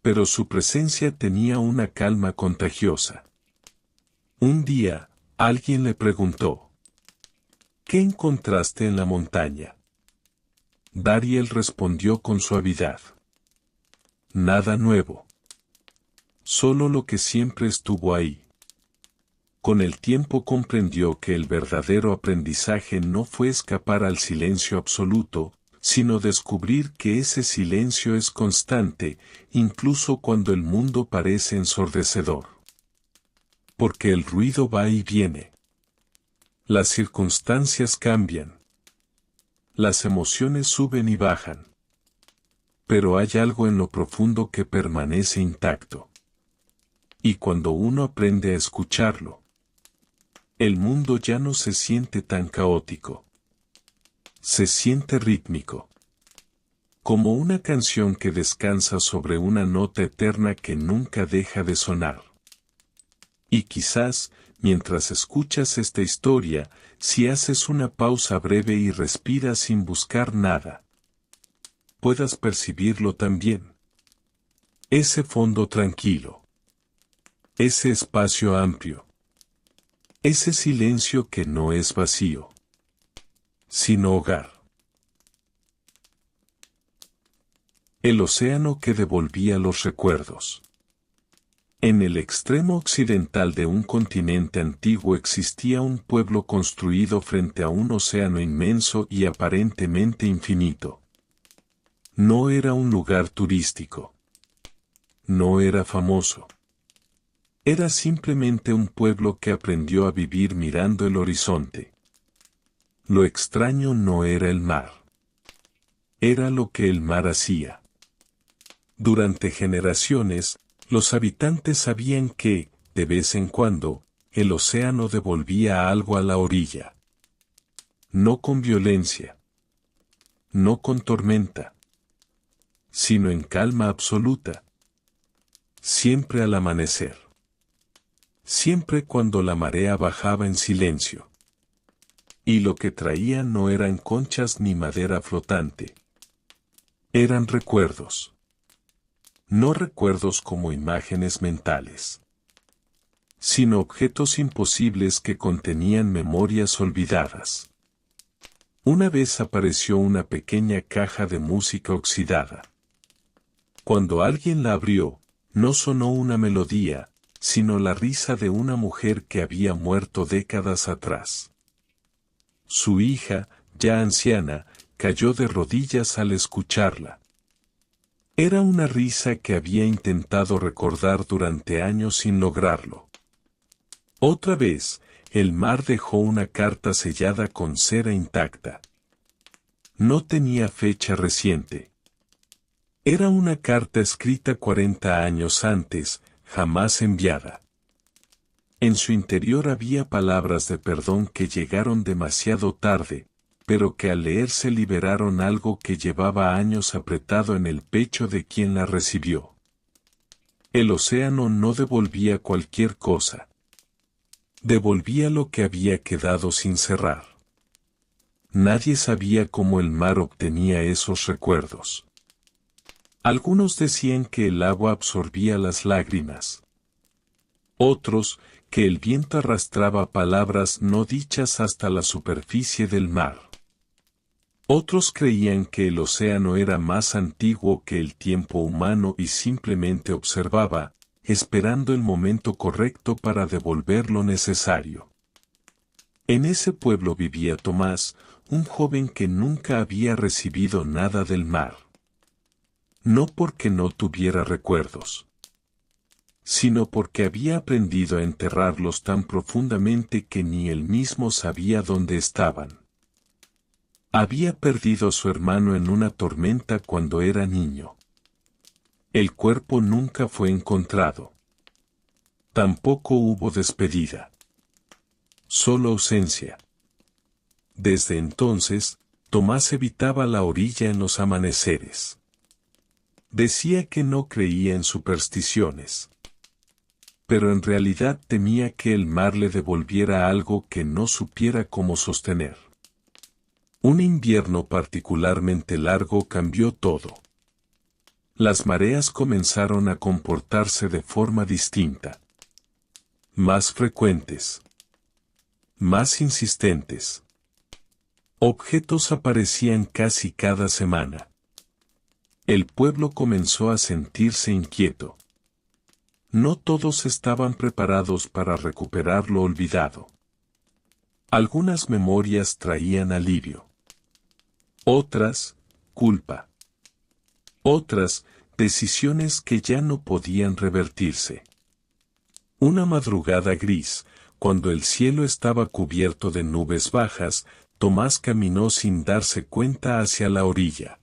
Pero su presencia tenía una calma contagiosa. Un día, alguien le preguntó: ¿qué encontraste en la montaña? Dariel respondió con suavidad: nada nuevo. Solo lo que siempre estuvo ahí. Con el tiempo comprendió que el verdadero aprendizaje no fue escapar al silencio absoluto, sino descubrir que ese silencio es constante, incluso cuando el mundo parece ensordecedor. Porque el ruido va y viene. Las circunstancias cambian. Las emociones suben y bajan. Pero hay algo en lo profundo que permanece intacto. Y cuando uno aprende a escucharlo, el mundo ya no se siente tan caótico. Se siente rítmico. Como una canción que descansa sobre una nota eterna que nunca deja de sonar. Y quizás, mientras escuchas esta historia, si haces una pausa breve y respiras sin buscar nada, puedas percibirlo también. Ese fondo tranquilo. Ese espacio amplio. Ese silencio que no es vacío, sino hogar. El océano que devolvía los recuerdos. En el extremo occidental de un continente antiguo existía un pueblo construido frente a un océano inmenso y aparentemente infinito. No era un lugar turístico. No era famoso. Era simplemente un pueblo que aprendió a vivir mirando el horizonte. Lo extraño no era el mar. Era lo que el mar hacía. Durante generaciones, los habitantes sabían que, de vez en cuando, el océano devolvía algo a la orilla. No con violencia. No con tormenta. Sino en calma absoluta. Siempre al amanecer. Siempre cuando la marea bajaba en silencio. Y lo que traía no eran conchas ni madera flotante. Eran recuerdos. No recuerdos como imágenes mentales, sino objetos imposibles que contenían memorias olvidadas. Una vez apareció una pequeña caja de música oxidada. Cuando alguien la abrió, no sonó una melodía, sino la risa de una mujer que había muerto décadas atrás. Su hija, ya anciana, cayó de rodillas al escucharla. Era una risa que había intentado recordar durante años sin lograrlo. Otra vez, el mar dejó una carta sellada con cera intacta. No tenía fecha reciente. Era una carta escrita 40 años antes, jamás enviada. En su interior había palabras de perdón que llegaron demasiado tarde, pero que al leerse liberaron algo que llevaba años apretado en el pecho de quien la recibió. El océano no devolvía cualquier cosa. Devolvía lo que había quedado sin cerrar. Nadie sabía cómo el mar obtenía esos recuerdos. Algunos decían que el agua absorbía las lágrimas. Otros, que el viento arrastraba palabras no dichas hasta la superficie del mar. Otros creían que el océano era más antiguo que el tiempo humano y simplemente observaba, esperando el momento correcto para devolver lo necesario. En ese pueblo vivía Tomás, un joven que nunca había recibido nada del mar. No porque no tuviera recuerdos, sino porque había aprendido a enterrarlos tan profundamente que ni él mismo sabía dónde estaban. Había perdido a su hermano en una tormenta cuando era niño. El cuerpo nunca fue encontrado. Tampoco hubo despedida. Solo ausencia. Desde entonces, Tomás evitaba la orilla en los amaneceres. Decía que no creía en supersticiones. Pero en realidad temía que el mar le devolviera algo que no supiera cómo sostener. Un invierno particularmente largo cambió todo. Las mareas comenzaron a comportarse de forma distinta. Más frecuentes. Más insistentes. Objetos aparecían casi cada semana. El pueblo comenzó a sentirse inquieto. No todos estaban preparados para recuperar lo olvidado. Algunas memorias traían alivio. Otras, culpa. Otras, decisiones que ya no podían revertirse. Una madrugada gris, cuando el cielo estaba cubierto de nubes bajas, Tomás caminó sin darse cuenta hacia la orilla.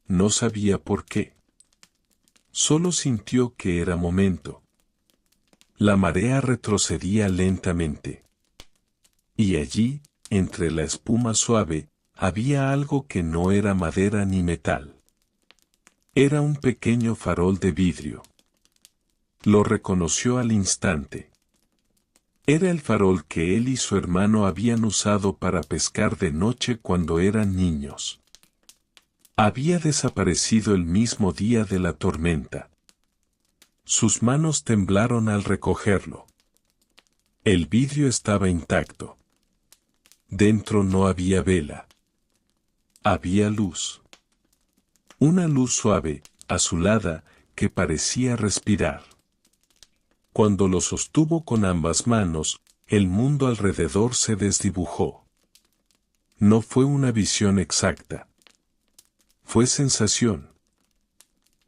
No sabía por qué. Solo sintió que era momento. La marea retrocedía lentamente. Y allí, entre la espuma suave, había algo que no era madera ni metal. Era un pequeño farol de vidrio. Lo reconoció al instante. Era el farol que él y su hermano habían usado para pescar de noche cuando eran niños. Había desaparecido el mismo día de la tormenta. Sus manos temblaron al recogerlo. El vidrio estaba intacto. Dentro no había vela. Había luz. Una luz suave, azulada, que parecía respirar. Cuando lo sostuvo con ambas manos, el mundo alrededor se desdibujó. No fue una visión exacta. Fue sensación.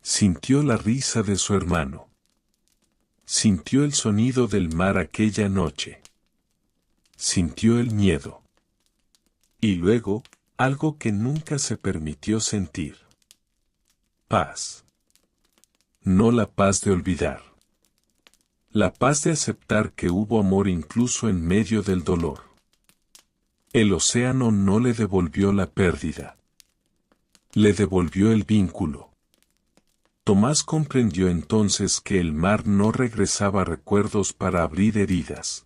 Sintió la risa de su hermano. Sintió el sonido del mar aquella noche. Sintió el miedo. Y luego, algo que nunca se permitió sentir. Paz. No la paz de olvidar. La paz de aceptar que hubo amor incluso en medio del dolor. El océano no le devolvió la pérdida. Le devolvió el vínculo. Tomás comprendió entonces que el mar no regresaba recuerdos para abrir heridas.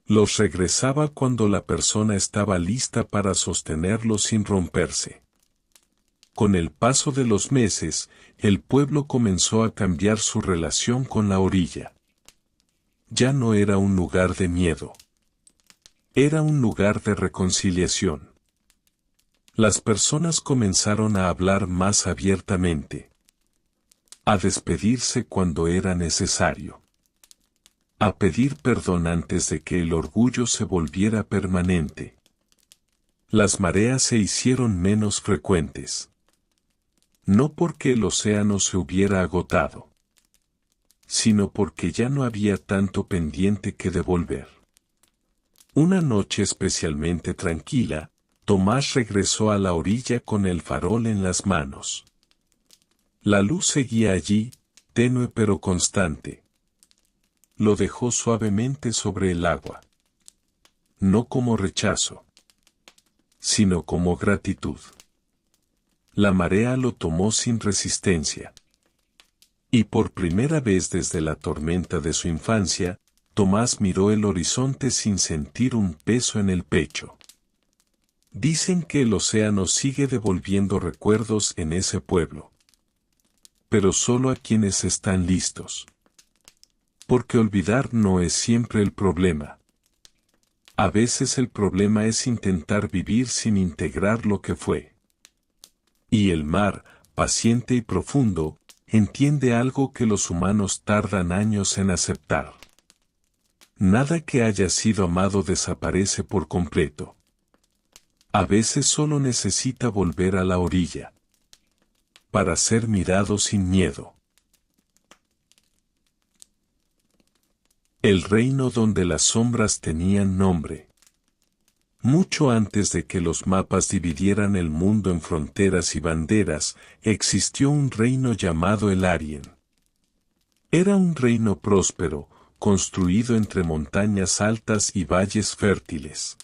Los regresaba cuando la persona estaba lista para sostenerlos sin romperse. Con el paso de los meses, el pueblo comenzó a cambiar su relación con la orilla. Ya no era un lugar de miedo. Era un lugar de reconciliación. Las personas comenzaron a hablar más abiertamente. A despedirse cuando era necesario. A pedir perdón antes de que el orgullo se volviera permanente. Las mareas se hicieron menos frecuentes. No porque el océano se hubiera agotado, sino porque ya no había tanto pendiente que devolver. Una noche especialmente tranquila, Tomás regresó a la orilla con el farol en las manos. La luz seguía allí, tenue pero constante. Lo dejó suavemente sobre el agua. No como rechazo, sino como gratitud. La marea lo tomó sin resistencia. Y por primera vez desde la tormenta de su infancia, Tomás miró el horizonte sin sentir un peso en el pecho. Dicen que el océano sigue devolviendo recuerdos en ese pueblo. Pero solo a quienes están listos. Porque olvidar no es siempre el problema. A veces el problema es intentar vivir sin integrar lo que fue. Y el mar, paciente y profundo, entiende algo que los humanos tardan años en aceptar. Nada que haya sido amado desaparece por completo. A veces solo necesita volver a la orilla. Para ser mirado sin miedo. El reino donde las sombras tenían nombre. Mucho antes de que los mapas dividieran el mundo en fronteras y banderas, existió un reino llamado el Arien. Era un reino próspero, construido entre montañas altas y valles fértiles.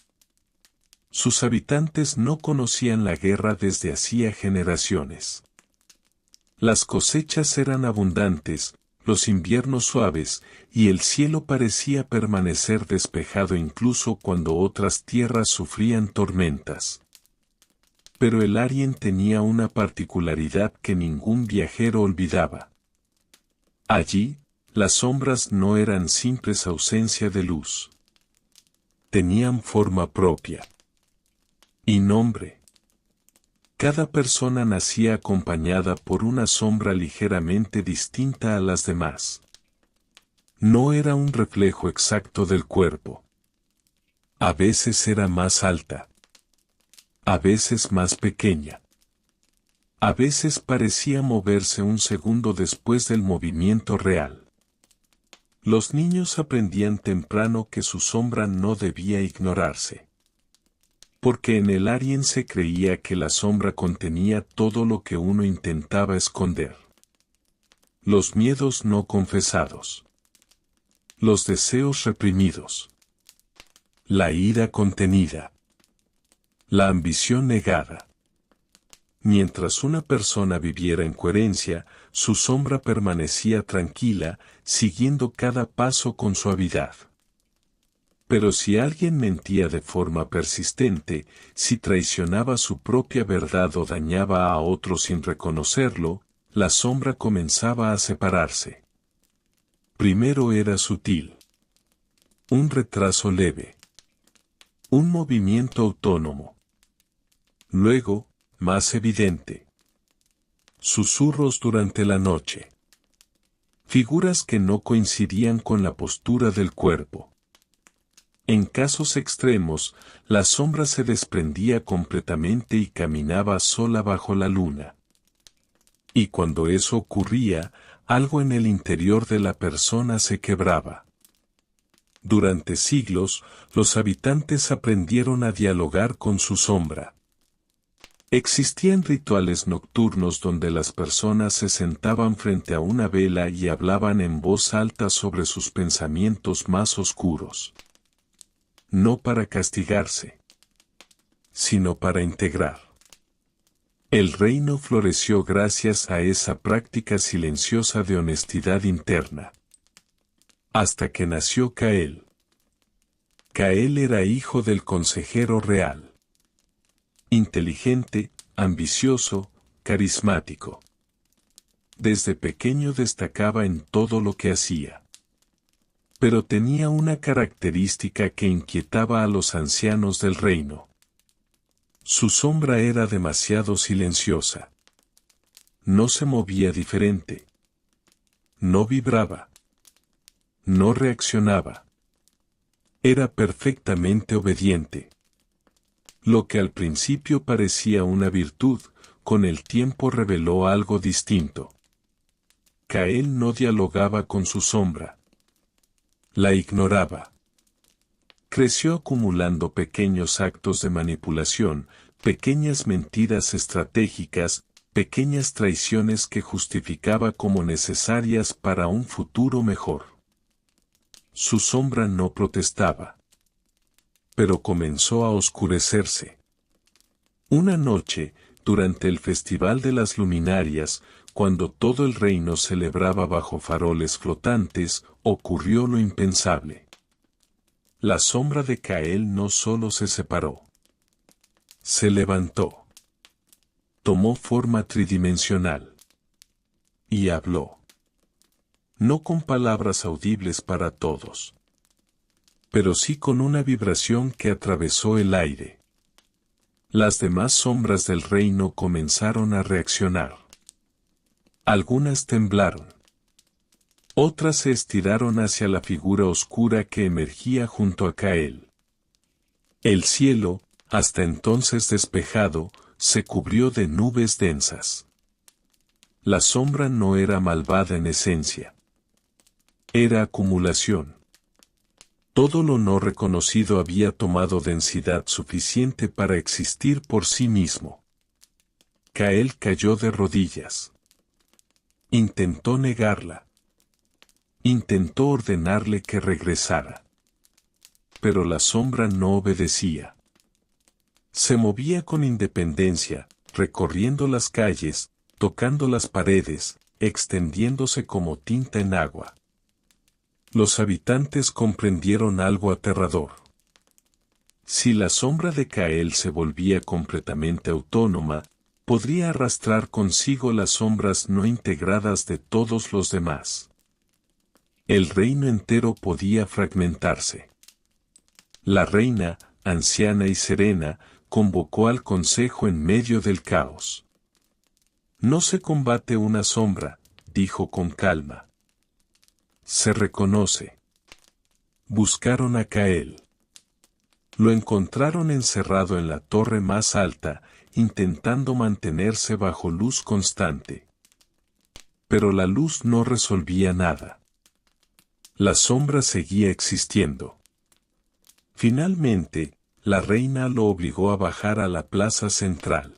Sus habitantes no conocían la guerra desde hacía generaciones. Las cosechas eran abundantes, los inviernos suaves, y el cielo parecía permanecer despejado incluso cuando otras tierras sufrían tormentas. Pero el Arien tenía una particularidad que ningún viajero olvidaba. Allí, las sombras no eran simples ausencia de luz. Tenían forma propia. Y nombre. Cada persona nacía acompañada por una sombra ligeramente distinta a las demás. No era un reflejo exacto del cuerpo. A veces era más alta. A veces más pequeña. A veces parecía moverse un segundo después del movimiento real. Los niños aprendían temprano que su sombra no debía ignorarse. Porque en el Arien se creía que la sombra contenía todo lo que uno intentaba esconder. Los miedos no confesados. Los deseos reprimidos. La ira contenida. La ambición negada. Mientras una persona viviera en coherencia, su sombra permanecía tranquila, siguiendo cada paso con suavidad. Pero si alguien mentía de forma persistente, si traicionaba su propia verdad o dañaba a otro sin reconocerlo, la sombra comenzaba a separarse. Primero era sutil. Un retraso leve. Un movimiento autónomo. Luego, más evidente. Susurros durante la noche. Figuras que no coincidían con la postura del cuerpo. En casos extremos, la sombra se desprendía completamente y caminaba sola bajo la luna. Y cuando eso ocurría, algo en el interior de la persona se quebraba. Durante siglos, los habitantes aprendieron a dialogar con su sombra. Existían rituales nocturnos donde las personas se sentaban frente a una vela y hablaban en voz alta sobre sus pensamientos más oscuros. No para castigarse, sino para integrar. El reino floreció gracias a esa práctica silenciosa de honestidad interna. Hasta que nació Cael. Cael era hijo del consejero real. Inteligente, ambicioso, carismático. Desde pequeño destacaba en todo lo que hacía. Pero tenía una característica que inquietaba a los ancianos del reino. Su sombra era demasiado silenciosa. No se movía diferente. No vibraba. No reaccionaba. Era perfectamente obediente. Lo que al principio parecía una virtud, con el tiempo reveló algo distinto. Cael no dialogaba con su sombra. La ignoraba. Creció acumulando pequeños actos de manipulación, pequeñas mentiras estratégicas, pequeñas traiciones que justificaba como necesarias para un futuro mejor. Su sombra no protestaba. Pero comenzó a oscurecerse. Una noche, durante el Festival de las Luminarias, cuando todo el reino celebraba bajo faroles flotantes, ocurrió lo impensable. La sombra de Cael no solo se separó. Se levantó. Tomó forma tridimensional. Y habló. No con palabras audibles para todos, pero sí con una vibración que atravesó el aire. Las demás sombras del reino comenzaron a reaccionar. Algunas temblaron. Otras se estiraron hacia la figura oscura que emergía junto a Cael. El cielo, hasta entonces despejado, se cubrió de nubes densas. La sombra no era malvada en esencia. Era acumulación. Todo lo no reconocido había tomado densidad suficiente para existir por sí mismo. Cael cayó de rodillas. Intentó negarla. Intentó ordenarle que regresara. Pero la sombra no obedecía. Se movía con independencia, recorriendo las calles, tocando las paredes, extendiéndose como tinta en agua. Los habitantes comprendieron algo aterrador. Si la sombra de Cael se volvía completamente autónoma, podría arrastrar consigo las sombras no integradas de todos los demás. El reino entero podía fragmentarse. La reina, anciana y serena, convocó al consejo en medio del caos. No se combate una sombra, dijo con calma. Se reconoce. Buscaron a Cael. Lo encontraron encerrado en la torre más alta, intentando mantenerse bajo luz constante. Pero la luz no resolvía nada. La sombra seguía existiendo. Finalmente, la reina lo obligó a bajar a la plaza central.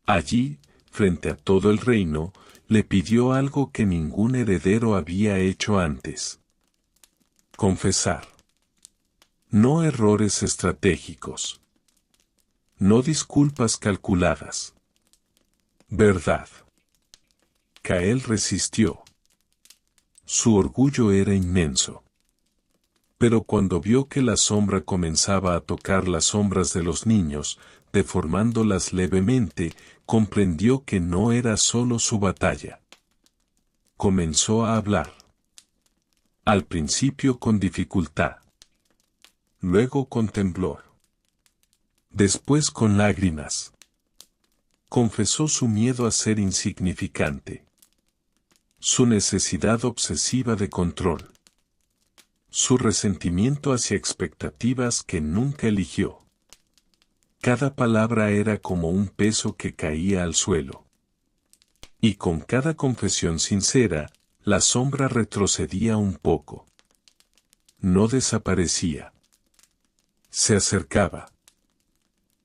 Allí, frente a todo el reino, le pidió algo que ningún heredero había hecho antes. Confesar. No errores estratégicos. No disculpas calculadas. Verdad. Kael resistió. Su orgullo era inmenso. Pero cuando vio que la sombra comenzaba a tocar las sombras de los niños, deformándolas levemente, comprendió que no era solo su batalla. Comenzó a hablar. Al principio con dificultad. Luego con temblor. Después con lágrimas. Confesó su miedo a ser insignificante. Su necesidad obsesiva de control. Su resentimiento hacia expectativas que nunca eligió. Cada palabra era como un peso que caía al suelo. Y con cada confesión sincera, la sombra retrocedía un poco. No desaparecía. Se acercaba.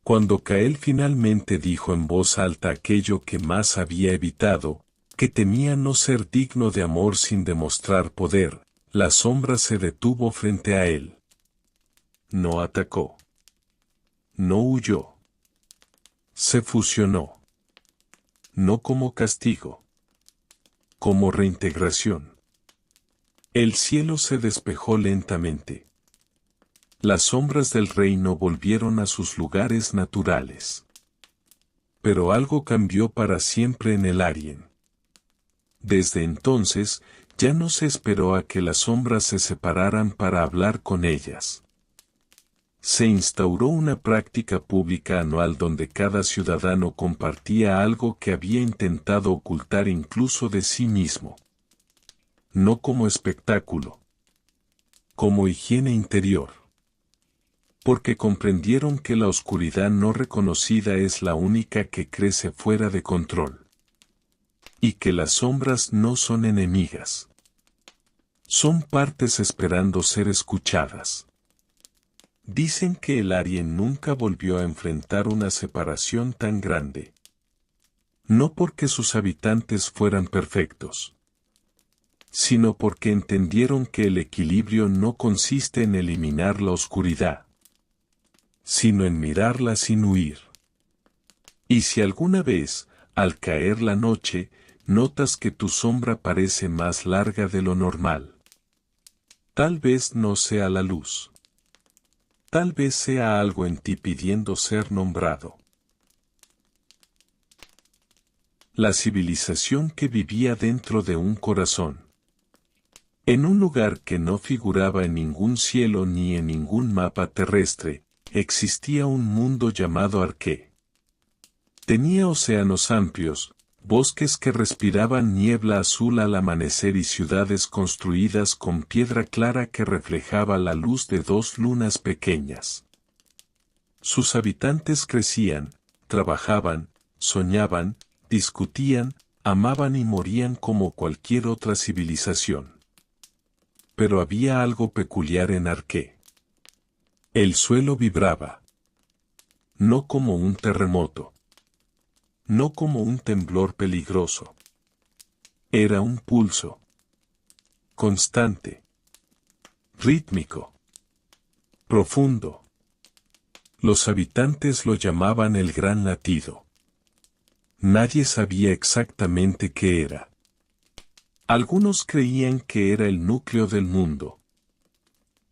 Cuando Kael finalmente dijo en voz alta aquello que más había evitado, que temía no ser digno de amor sin demostrar poder, la sombra se detuvo frente a él. No atacó. No huyó. Se fusionó. No como castigo. Como reintegración. El cielo se despejó lentamente. Las sombras del reino volvieron a sus lugares naturales. Pero algo cambió para siempre en el Arien. Desde entonces, ya no se esperó a que las sombras se separaran para hablar con ellas. Se instauró una práctica pública anual donde cada ciudadano compartía algo que había intentado ocultar incluso de sí mismo. No como espectáculo. Como higiene interior. Porque comprendieron que la oscuridad no reconocida es la única que crece fuera de control. Y que las sombras no son enemigas. Son partes esperando ser escuchadas. Dicen que el Arien nunca volvió a enfrentar una separación tan grande. No porque sus habitantes fueran perfectos, sino porque entendieron que el equilibrio no consiste en eliminar la oscuridad, sino en mirarla sin huir. Y si alguna vez, al caer la noche, notas que tu sombra parece más larga de lo normal, tal vez no sea la luz. Tal vez sea algo en ti pidiendo ser nombrado. La civilización que vivía dentro de un corazón. En un lugar que no figuraba en ningún cielo ni en ningún mapa terrestre, existía un mundo llamado Arqué. Tenía océanos amplios, bosques que respiraban niebla azul al amanecer y ciudades construidas con piedra clara que reflejaba la luz de dos lunas pequeñas. Sus habitantes crecían, trabajaban, soñaban, discutían, amaban y morían como cualquier otra civilización. Pero había algo peculiar en Arqué. El suelo vibraba. No como un terremoto. No como un temblor peligroso. Era un pulso. Constante. Rítmico. Profundo. Los habitantes lo llamaban el gran latido. Nadie sabía exactamente qué era. Algunos creían que era el núcleo del mundo.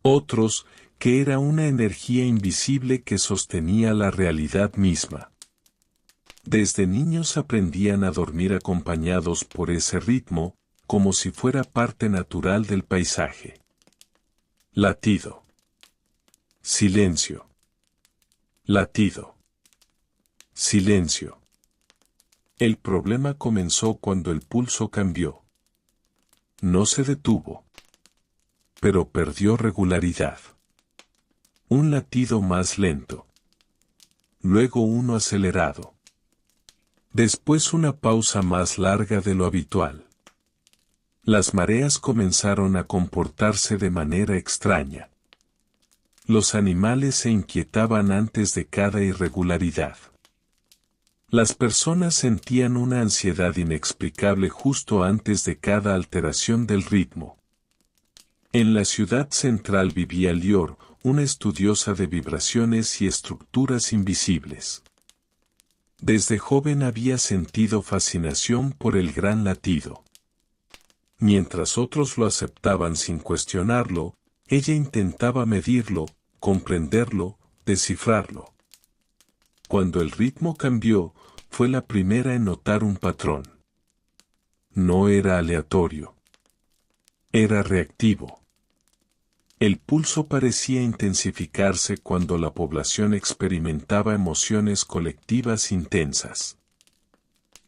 Otros, que era una energía invisible que sostenía la realidad misma. Desde niños aprendían a dormir acompañados por ese ritmo, como si fuera parte natural del paisaje. Latido. Silencio. Latido. Silencio. El problema comenzó cuando el pulso cambió. No se detuvo. Pero perdió regularidad. Un latido más lento. Luego uno acelerado. Después una pausa más larga de lo habitual. Las mareas comenzaron a comportarse de manera extraña. Los animales se inquietaban antes de cada irregularidad. Las personas sentían una ansiedad inexplicable justo antes de cada alteración del ritmo. En la ciudad central vivía Lior, una estudiosa de vibraciones y estructuras invisibles. Desde joven había sentido fascinación por el gran latido. Mientras otros lo aceptaban sin cuestionarlo, ella intentaba medirlo, comprenderlo, descifrarlo. Cuando el ritmo cambió, fue la primera en notar un patrón. No era aleatorio. Era reactivo. El pulso parecía intensificarse cuando la población experimentaba emociones colectivas intensas.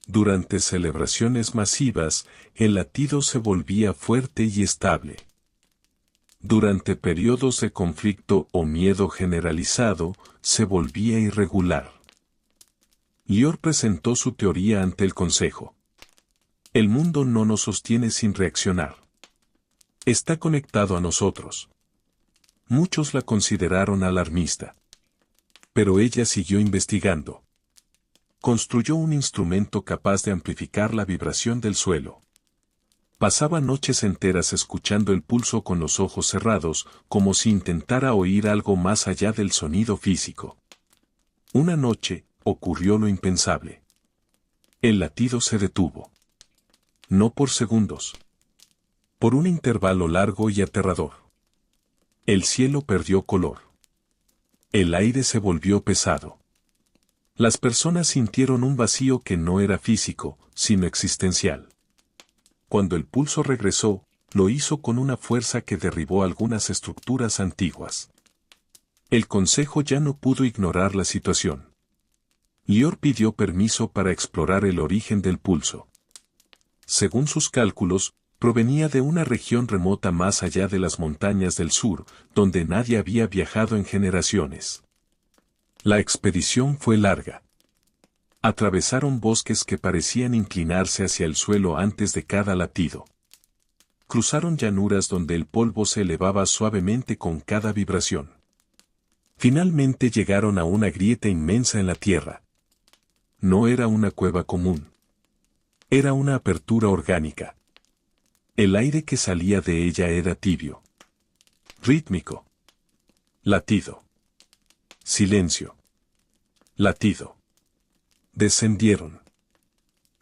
Durante celebraciones masivas, el latido se volvía fuerte y estable. Durante periodos de conflicto o miedo generalizado, se volvía irregular. Lior presentó su teoría ante el consejo. El mundo no nos sostiene sin reaccionar. Está conectado a nosotros. Muchos la consideraron alarmista. Pero ella siguió investigando. Construyó un instrumento capaz de amplificar la vibración del suelo. Pasaba noches enteras escuchando el pulso con los ojos cerrados, como si intentara oír algo más allá del sonido físico. Una noche, ocurrió lo impensable. El latido se detuvo. No por segundos. Por un intervalo largo y aterrador. El cielo perdió color. El aire se volvió pesado. Las personas sintieron un vacío que no era físico, sino existencial. Cuando el pulso regresó, lo hizo con una fuerza que derribó algunas estructuras antiguas. El consejo ya no pudo ignorar la situación. Lior pidió permiso para explorar el origen del pulso. Según sus cálculos, provenía de una región remota más allá de las montañas del sur, donde nadie había viajado en generaciones. La expedición fue larga. Atravesaron bosques que parecían inclinarse hacia el suelo antes de cada latido. Cruzaron llanuras donde el polvo se elevaba suavemente con cada vibración. Finalmente llegaron a una grieta inmensa en la tierra. No era una cueva común. Era una apertura orgánica. El aire que salía de ella era tibio. Rítmico. Latido. Silencio. Latido. Descendieron.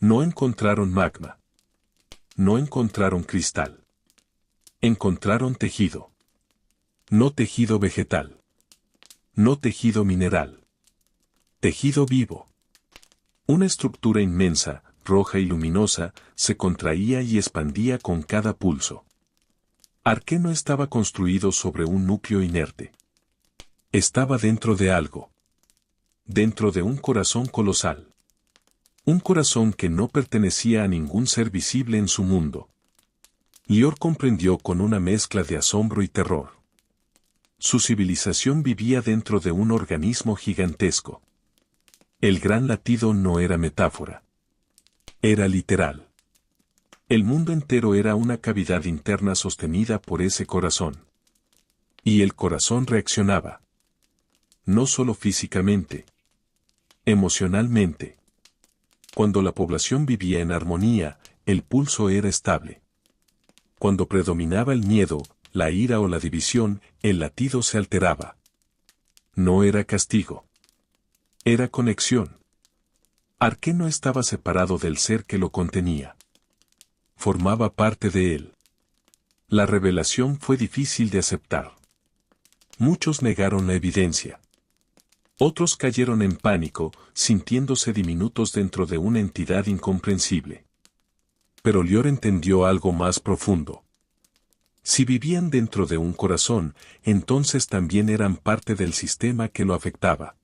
No encontraron magma. No encontraron cristal. Encontraron tejido. No tejido vegetal. No tejido mineral. Tejido vivo. Una estructura inmensa, roja y luminosa, se contraía y expandía con cada pulso. Arqué no estaba construido sobre un núcleo inerte. Estaba dentro de algo. Dentro de un corazón colosal. Un corazón que no pertenecía a ningún ser visible en su mundo. Lior comprendió con una mezcla de asombro y terror. Su civilización vivía dentro de un organismo gigantesco. El gran latido no era metáfora. Era literal. El mundo entero era una cavidad interna sostenida por ese corazón. Y el corazón reaccionaba. No solo físicamente. Emocionalmente. Cuando la población vivía en armonía, el pulso era estable. Cuando predominaba el miedo, la ira o la división, el latido se alteraba. No era castigo. Era conexión. Arqué no estaba separado del ser que lo contenía. Formaba parte de él. La revelación fue difícil de aceptar. Muchos negaron la evidencia. Otros cayeron en pánico, sintiéndose diminutos dentro de una entidad incomprensible. Pero Lior entendió algo más profundo. Si vivían dentro de un corazón, entonces también eran parte del sistema que lo afectaba.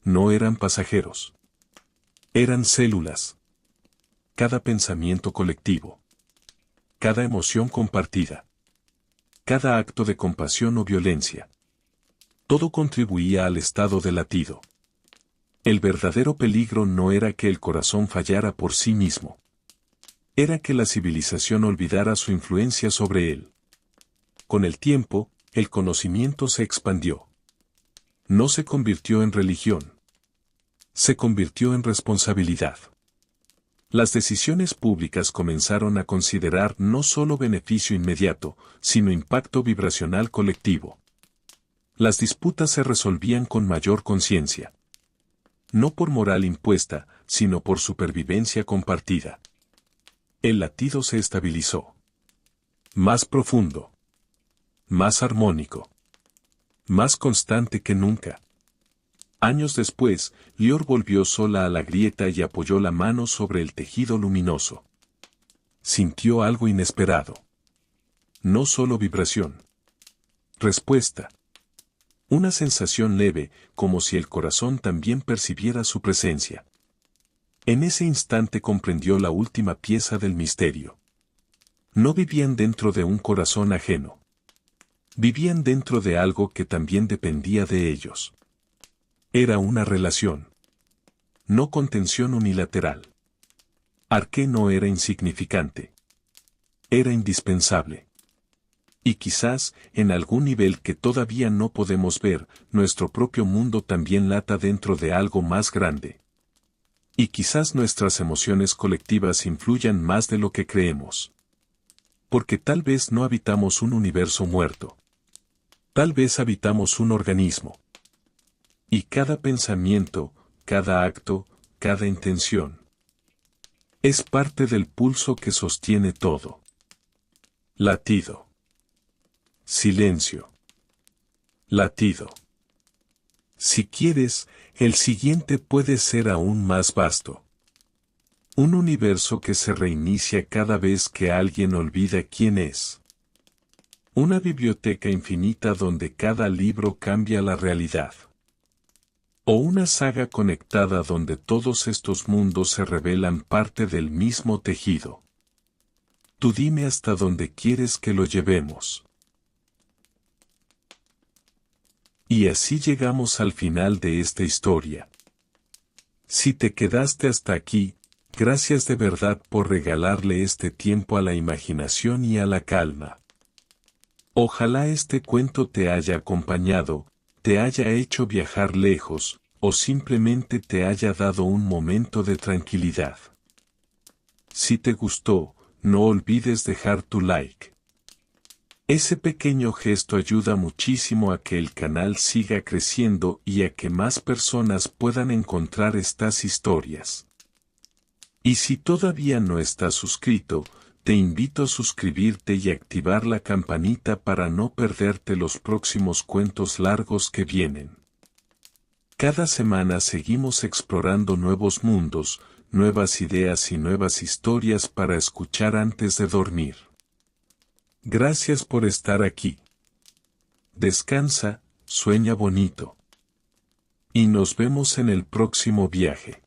No eran pasajeros. Eran células. Cada pensamiento colectivo. Cada emoción compartida. Cada acto de compasión o violencia. Todo contribuía al estado de latido. El verdadero peligro no era que el corazón fallara por sí mismo. Era que la civilización olvidara su influencia sobre él. Con el tiempo, el conocimiento se expandió. No se convirtió en religión. Se convirtió en responsabilidad. Las decisiones públicas comenzaron a considerar no solo beneficio inmediato, sino impacto vibracional colectivo. Las disputas se resolvían con mayor conciencia. No por moral impuesta, sino por supervivencia compartida. El latido se estabilizó. Más profundo. Más armónico. Más constante que nunca. Años después, Lior volvió sola a la grieta y apoyó la mano sobre el tejido luminoso. Sintió algo inesperado. No solo vibración. Respuesta. Una sensación leve, como si el corazón también percibiera su presencia. En ese instante comprendió la última pieza del misterio. No vivían dentro de un corazón ajeno. Vivían dentro de algo que también dependía de ellos. Era una relación. No contención unilateral. Arqué no era insignificante. Era indispensable. Y quizás, en algún nivel que todavía no podemos ver, nuestro propio mundo también lata dentro de algo más grande. Y quizás nuestras emociones colectivas influyan más de lo que creemos. Porque tal vez no habitamos un universo muerto. Tal vez habitamos un organismo. Y cada pensamiento, cada acto, cada intención, es parte del pulso que sostiene todo. Latido. Silencio. Latido. Si quieres, el siguiente puede ser aún más vasto. Un universo que se reinicia cada vez que alguien olvida quién es. Una biblioteca infinita donde cada libro cambia la realidad. O una saga conectada donde todos estos mundos se revelan parte del mismo tejido. Tú dime hasta dónde quieres que lo llevemos. Y así llegamos al final de esta historia. Si te quedaste hasta aquí, gracias de verdad por regalarle este tiempo a la imaginación y a la calma. Ojalá este cuento te haya acompañado, te haya hecho viajar lejos, o simplemente te haya dado un momento de tranquilidad. Si te gustó, no olvides dejar tu like. Ese pequeño gesto ayuda muchísimo a que el canal siga creciendo y a que más personas puedan encontrar estas historias. Y si todavía no estás suscrito, te invito a suscribirte y activar la campanita para no perderte los próximos cuentos largos que vienen. Cada semana seguimos explorando nuevos mundos, nuevas ideas y nuevas historias para escuchar antes de dormir. Gracias por estar aquí. Descansa, sueña bonito. Y nos vemos en el próximo viaje.